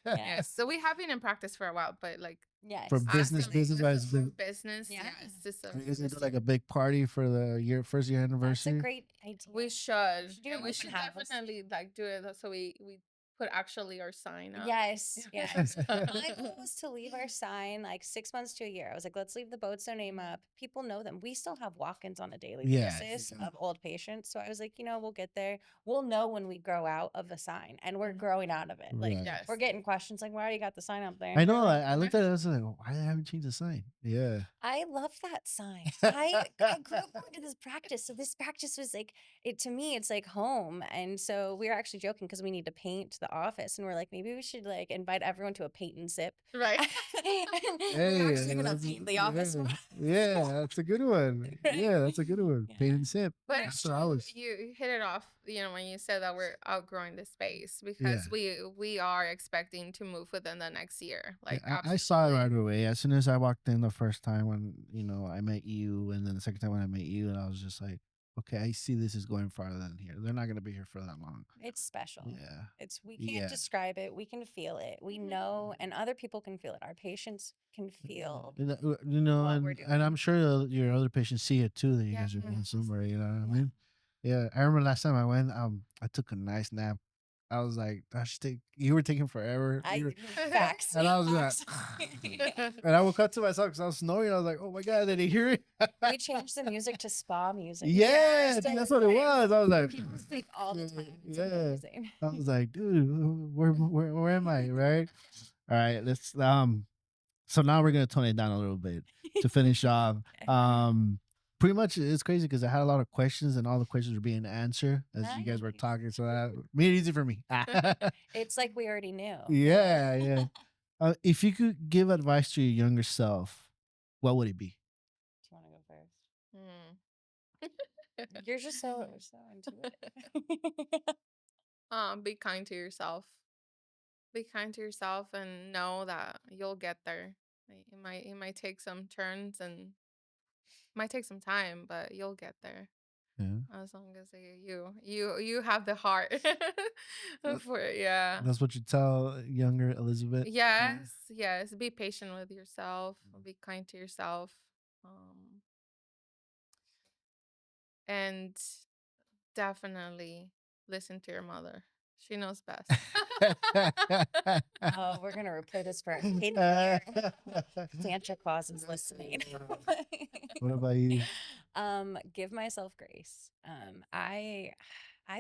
Yes. So we have been in practice for a while, but like Yes. For business, actually, business-wise, for been- business, Yeah. yes. This Are you guys gonna do like a big party for the first year That's a anniversary? great idea. we should. do And an we open should house. definitely like do it so we put actually our sign up. Yes, yes. Yeah. My goal was to leave our sign like 6 months to a year. I was like, let's leave the Boatstone name up. People know them. We still have walk-ins on a daily Yes. basis of old patients. So I was like, we'll get there. We'll know when we grow out of the sign, and we're growing out of it. Like Right. Yes. we're getting questions like, why do you got the sign up there? I And know. we're like, I looked at it. I was like, why they haven't changed the sign? Yeah. I love that sign. I grew up going to this practice. So this practice was like, to me, it's like home. And so we were actually joking because we need to paint the office. And we're like, maybe we should like invite everyone to a paint and sip. Right. We're actually going to paint the office. Yeah, that's a good one. Right. Yeah, that's a good one. Yeah. Paint and sip. But That's it's what I true, was. you hit it off, when you said that we're outgrowing the space because we are expecting to move within the next year. Like I saw it absolutely. right away. As soon as I walked in the first time when, I met you, and then the second time when I met you, and I was just like, okay, I see this is going farther than here. They're not going to be here for that long. It's special. Yeah. We can't Yeah. describe it. We can feel it. We know, and other people can feel it. Our patients can feel. And, what we're and doing. I'm sure your other patients see it too, that you guys are going somewhere, you know what I mean? Yeah. I remember last time I went, I took a nice nap. I was like, you were taking forever. Facts. And I was like, Facts. and I woke up to myself because I was snoring. I was like, oh my God, did he hear it? We changed the music to spa music. Yeah, I So think that's what it was. I was like, people sleep all the time. It's yeah. amazing. I was like, dude, where am I? Right? All right, let's so now we're gonna tone it down a little bit to finish off. Pretty much it's crazy because I had a lot of questions and all the questions were being answered as you guys were Nice. talking. So that made it easy for me. It's like we already knew. Yeah. If you could give advice to your younger self, what would it be? Do you want to go first? You're just so intuitive. Be kind to yourself. Be kind to yourself and know that you'll get there. It might take some turns and might take some time, but you'll get there. Yeah. As long as you have the heart for it. Yeah. That's what you tell younger Elizabeth. Yes. Be patient with yourself. Be kind to yourself. And definitely listen to your mother. She knows best. Oh, we're gonna replay this for a kid here. Santa Claus is listening. What about you? Give myself grace. I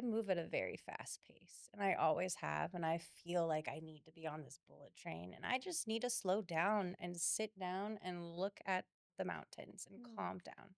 move at a very fast pace, and I always have, and I feel like I need to be on this bullet train, and I just need to slow down and sit down and look at the mountains and calm down.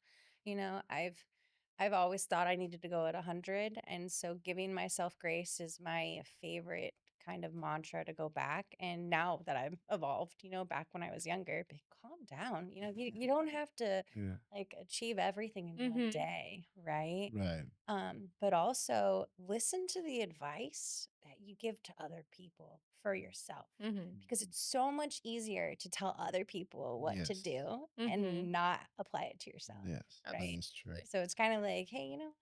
You know, I've always thought I needed to go at 100, and so giving myself grace is my favorite kind of mantra to go back. And now that I've evolved, you know, back when I was younger, be calm down. You know, you don't have to Yeah. like achieve everything in one Mhm. day, right? Right. But also listen to the advice that you give to other people for yourself, Mhm. because it's so much easier to tell other people what to Yes. do Mhm. and not apply it to yourself, Yes. That right? is true. Absolutely. So it's kind of like, hey, you know,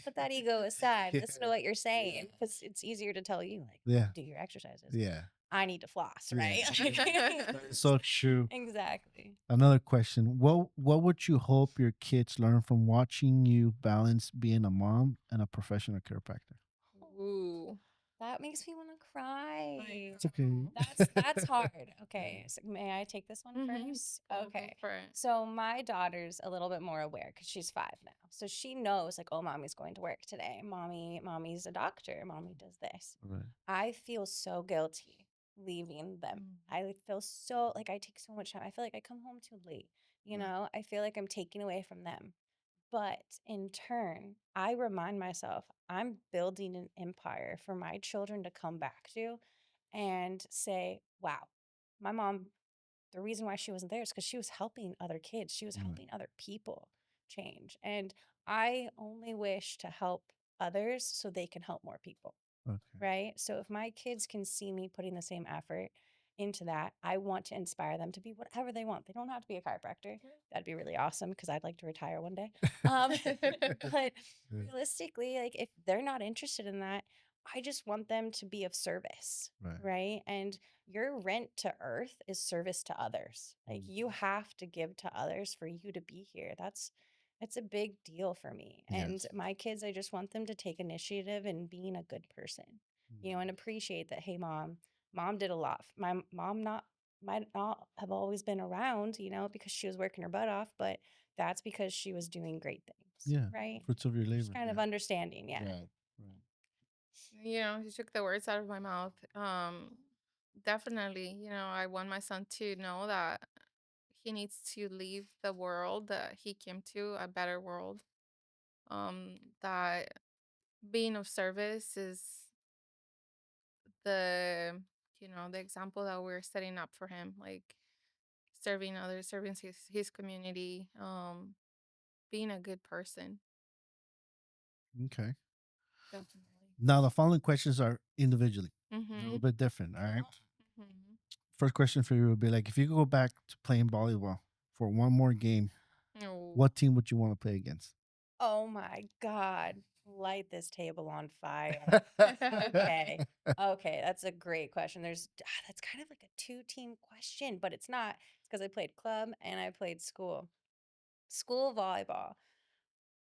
put that ego aside. Listen to Yeah. what you're saying, because it's easier to tell you, like, Yeah. do your exercises. Yeah. I need to floss, Yeah. right? That is so true. Exactly. Another question. What would you hope your kids learn from watching you balance being a mom and a professional chiropractor? Ooh. That makes me want to cry. It's okay. That's hard. Okay, so may I take this one Mhm. first? Go Okay. for it. So my daughter's a little bit more aware because she's 5 now. So she knows, like, oh, mommy's going to work today. Mommy's a doctor. Mommy does this. Right. I feel so guilty leaving them. I feel so like I take so much time. I feel like I come home too late. You Right. know, I feel like I'm taking away from them. But in turn, I remind myself I'm building an empire for my children to come back to and say, wow, my mom, the reason why she wasn't there is because she was helping other kids, she was Right. helping other people change. And I only wish to help others so they can help more people. Okay. Right. So if my kids can see me putting the same effort into that, I want to inspire them to be whatever they want. They don't have to be a chiropractor. That'd be really awesome because I'd like to retire one day. But Yeah. realistically, like if they're not interested in that, I just want them to be of service. Right. Right. And your rent to earth is service to others. Like you have to give to others for you to be here. It's a big deal for me. And Yes. my kids, I just want them to take initiative in being a good person, you know, and appreciate that, hey, mom did a lot. My mom might not have always been around, you know, because she was working her butt off, but that's because she was doing great things, Yeah. right? Fruits of your labor. Just kind of understanding, yeah. Right. You know, you took the words out of my mouth. Definitely, you know, I want my son to know that he needs to leave the world that he came to, a better world. That being of service is the, you know, the example that we're setting up for him, like serving others, serving his community, being a good person. Okay. Definitely. Now the following questions are individually a Mm-hmm. little bit different. All right. Mm-hmm. First question for you would be like, if you could go back to playing volleyball for one more game, Oh. what team would you want to play against? Oh my God. Light this table on fire. Okay. Okay. That's a great question. That's kind of like a 2-team question, but it's not. It's because I played club and I played school. School volleyball.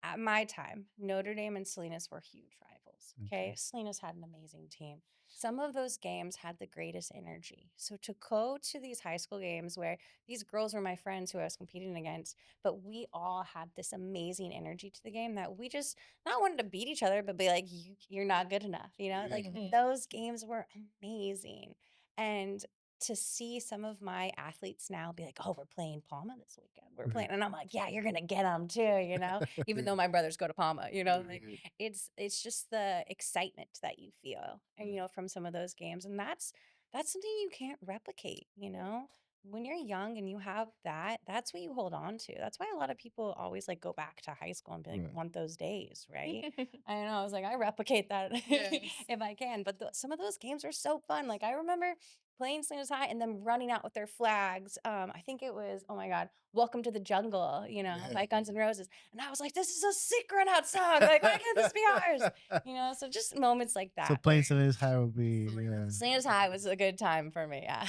At my time, Notre Dame and Salinas were huge rivals. Okay. Okay. Salinas had an amazing team. Some of those games had the greatest energy. So to go to these high school games where these girls were my friends who I was competing against, but we all had this amazing energy to the game that we just not wanted to beat each other, but be like, you're not good enough. You know, like Mhm. those games were amazing. And to see some of my athletes now be like, oh, we're playing Palma this weekend. We're playing. And I'm like, yeah, you're going to get them too, you know, even though my brothers go to Palma, you know, like it's just the excitement that you feel, and, you know, from some of those games. And that's something you can't replicate, you know, when you're young and you have that, that's what you hold on to. That's why a lot of people always like go back to high school and be like, Right. want those days, right? I know. I was like, I replicate that Yes. if I can. But some of those games were so fun. Like I remember playing Salinas High and then running out with their flags. I think it was, oh my God, Welcome to the Jungle, you know, by Guns N' Roses. And I was like, this is a sick run out song. Like, why can't this be ours? You know, so just moments like that. So playing Salinas High would be Salinas High was a good time for me. Yeah.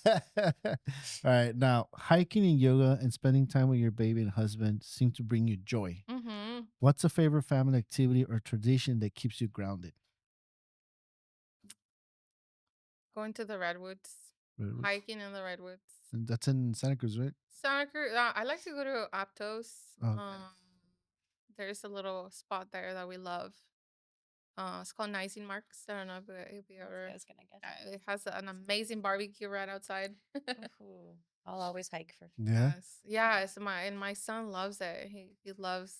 All right. Now, hiking and yoga and spending time with your baby and husband seem to bring you joy. Mm-hmm. What's a favorite family activity or tradition that keeps you grounded? Going to the redwoods, Redwoods. hiking in the redwoods. And that's in Santa Cruz, right? Santa Cruz. I like to go to Aptos. Okay. There's a little spot there that we love. It's called Nising Marks. I don't know if you I ever. was going to guess. It has an amazing barbecue right outside. Ooh. I'll always hike for Yeah. Yes. Yes. My son loves it. He loves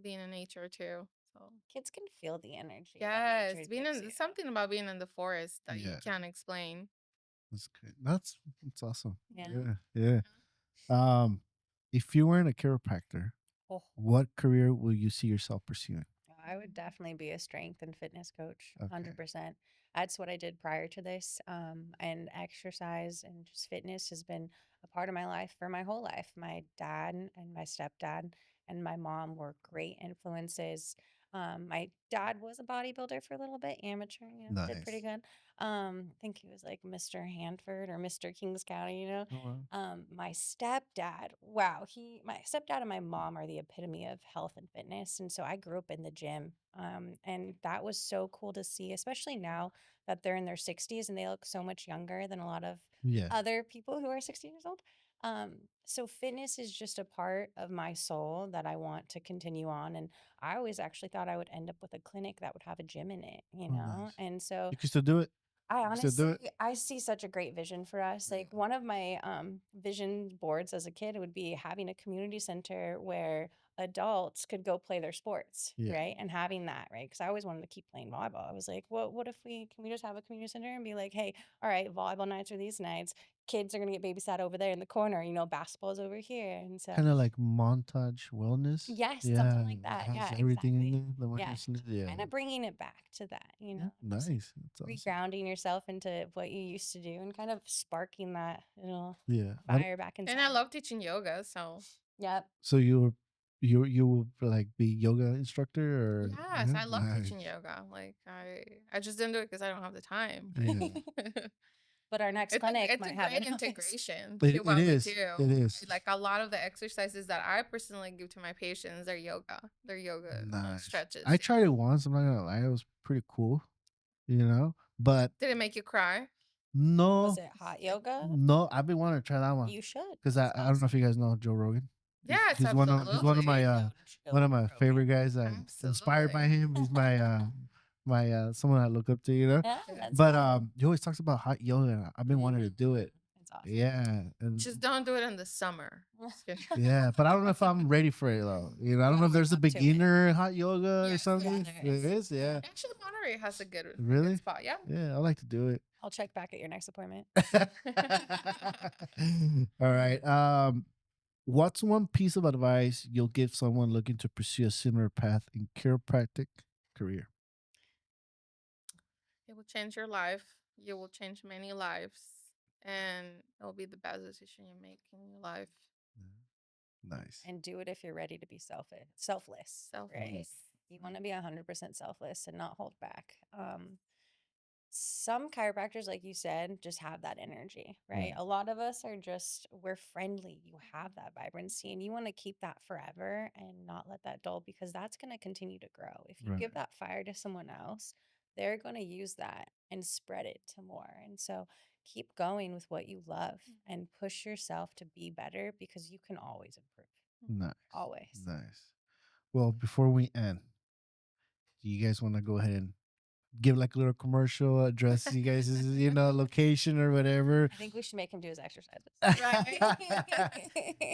being in nature too. So kids can feel the energy that yes, nature being gives in you. something about being in the forest that you Yeah. can't explain. That's great. That's awesome. Yeah. Yeah. Yeah. Um, if you weren't a chiropractor, Oh, what career will you see yourself pursuing? I would definitely be a strength and fitness coach, Okay. 100%. That's what I did prior to this. And exercise and just fitness has been a part of my life for my whole life. My dad and my stepdad and my mom were great influences. My dad was a bodybuilder for a little bit, amateur, did pretty Nice. good. I think he was like Mr. Hanford or Mr. Kings County. Oh, wow. My stepdad, wow, my stepdad and my mom are the epitome of health and fitness. And so I grew up in the gym. And that was so cool to see, especially now that they're in their 60s and they look so much younger than a lot of Yeah. other people who are 60 years old. So fitness is just a part of my soul that I want to continue on. And I always actually thought I would end up with a clinic that would have a gym in it, Oh, nice. And so You can still do it. I You can still do honestly, it. I see such a great vision for us. Like one of my vision boards as a kid would be having a community center where adults could go play their sports, Yeah. right? And having that, right? Because I always wanted to keep playing volleyball. I was like, well, what if can we just have a community center and be like, hey, all right, volleyball nights are these nights. Kids are gonna get babysat over there in the corner. Basketball's over here, and so Kind of like montage wellness. yes, Yeah. something like It that. has Yeah, everything in exactly. there. The one Yeah, you're saying. Yeah. kind of bringing it back to that, Yeah. just Nice. That's awesome. regrounding yourself into what you used to do and kind of sparking that Yeah. fire back inside. And I love teaching yoga, so Yep. So you will like be yoga instructor or yes, yeah? I love teaching Nice. yoga. Like I just didn't do it because I don't have the time. Yeah. But our next It's clinic it's a might have great an office. integration It, to it what we is. do. It is. Like a lot of the exercises that I personally give to my patients are yoga. They're yoga Nice. stretches. I tried it once. I'm not gonna lie. It was pretty cool, But Did it make you cry? no, Was it hot yoga? no. I've been wanting to try that one You should. because It's I don't know if awesome. you guys know Joe Rogan. Yes, He's one of absolutely. one of my favorite guys. I'm inspired by Absolutely. him. He's my someone I look up to. Yeah, Yeah. that's But cool. he always talks about hot yoga. I've been wanting to do it. It's awesome. Yeah, and Just don't do it in the summer. Just kidding. yeah, but I don't know if I'm ready for it though. I don't know if there's a Up to it. beginner hot yoga or Yes, something. there There is, yeah. Actually, Monterey has a good Really? spot. Yeah. Yeah, I like to do it. I'll check back at your next appointment. All right. What's one piece of advice you'll give someone looking to pursue a similar path in chiropractic career? It will change your life. You will change many lives. And it will be the best decision you make in your life. Nice. And do it if you're ready to be selfless. Right? Selfless. You want to be 100% selfless and not hold back. Some chiropractors, like you said, just have that energy, right? Right. A lot of us we're friendly. You have that vibrancy and you want to keep that forever and not let that dull because that's going to continue to grow. If you Right. give that fire to someone else, they're going to use that and spread it to more. And so keep going with what you love and push yourself to be better because you can always improve. Nice. Always. Nice. Well, before we end, do you guys want to go ahead and give like a little commercial address you guys location or whatever? I think we should make him do his exercises.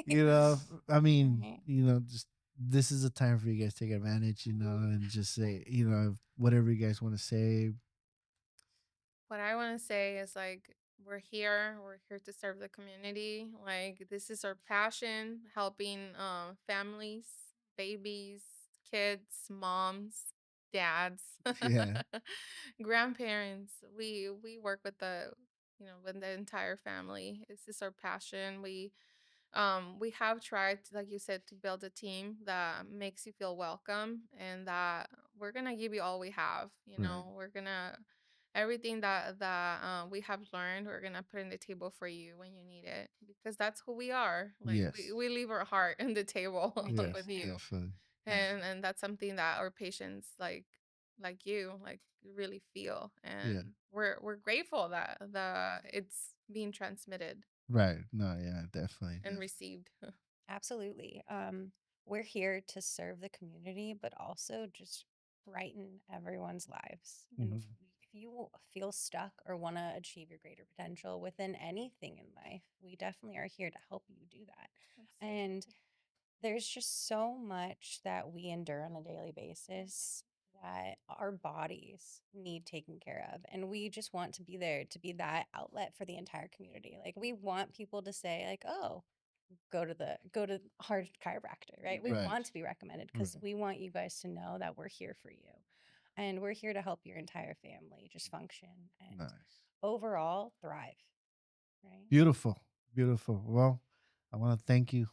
I mean, Right. just this is a time for you guys to take advantage, and just say, whatever you guys want to say. What I want to say is like, we're here. We're here to serve the community. Like, this is our passion, helping families, babies, kids, moms, dads, Yeah. grandparents. We work with with the entire family. This is our passion. We have tried, like you said, to build a team that makes you feel welcome and that we're gonna give you all we have. Right. We're gonna everything that we have learned, we're gonna put in the table for you when you need it because that's who we are. Like Yes. we leave our heart in the table Yes. with you, Definitely. and that's something that our patients like you like really feel, and Yeah. we're grateful that it's being transmitted Right. No. Yeah. Definitely. and received. Absolutely. We're here to serve the community, but also just brighten everyone's lives. And Mhm. if you you feel stuck or want to achieve your greater potential within anything in life, we definitely are here to help you do that. And there's just so much that we endure on a daily basis that our bodies need taken care of. And we just want to be there to be that outlet for the entire community. Like, we want people to say, like, oh, go to hard chiropractor, right? We Right. want to be recommended because we want you guys to know that we're here for you. And we're here to help your entire family just function and Nice. overall thrive, right? Beautiful. Beautiful. Well, I want to thank you,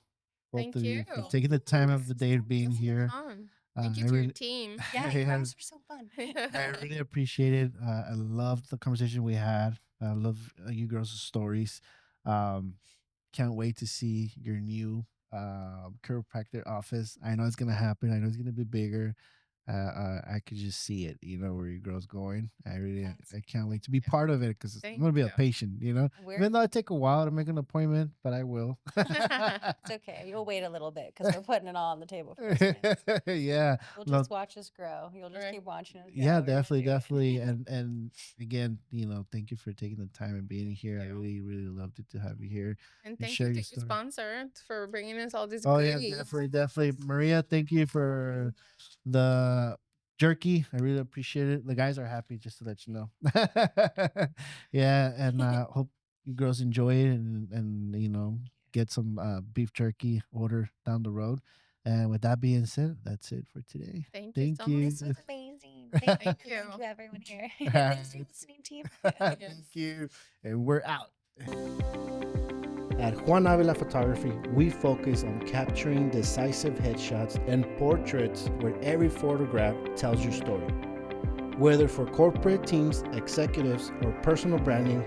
both Thank of you. you, for taking the time of Thanks. the day being This was here. fun. Thank you I to your really, team. Yeah, you guys are so fun. I really appreciate it. I loved the conversation we had. I love you girls' stories. Um, can't wait to see your new chiropractor office. I know it's gonna happen. I know it's gonna be bigger. I could just see it. You know where your girl's going. I can't wait to be part of it because I'm Thank gonna be a you. patient. You know, We're even though it take a while to make an appointment, but I will. It's okay. You'll wait a little bit because we're putting it all on the table for this man. Yeah. You'll No, just watch us grow. You'll just Right. keep watching us grow. yeah, We're gonna definitely, do it. definitely. And again, you know, thank you for taking the time and being here. I you. really, really loved it to have you here. And and thank share you to your your story. sponsor for bringing us all this Oh yeah, goodies. definitely, definitely. Maria, thank you for the jerky. I really appreciate it. The guys are happy, just to let you know. Yeah, and hope you girls enjoy it and you know get some beef jerky order down the road. And with that being said, that's it for today. Thank you Thank so you. much. This was amazing. Thank you. Thank Thank you. you, everyone here. Thanks for listening, team. Thank you. And we're out. At Juan Avila Photography, we focus on capturing decisive headshots and portraits where every photograph tells your story. Whether for corporate teams, executives, or personal branding,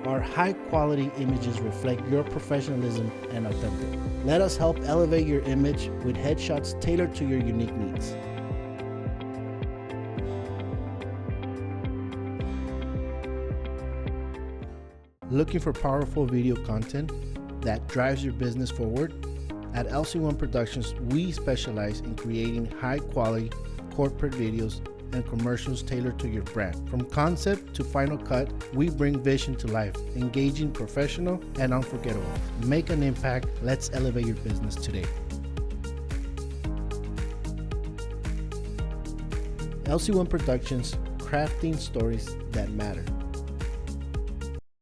our high-quality images reflect your professionalism and authentic. Let us help elevate your image with headshots tailored to your unique needs. Looking for powerful video content that drives your business forward? At LC1 Productions, we specialize in creating high-quality corporate videos and commercials tailored to your brand. From concept to final cut, we bring vision to life, engaging, professional, and unforgettable. Make an impact. Let's elevate your business today. LC1 Productions, crafting stories that matter.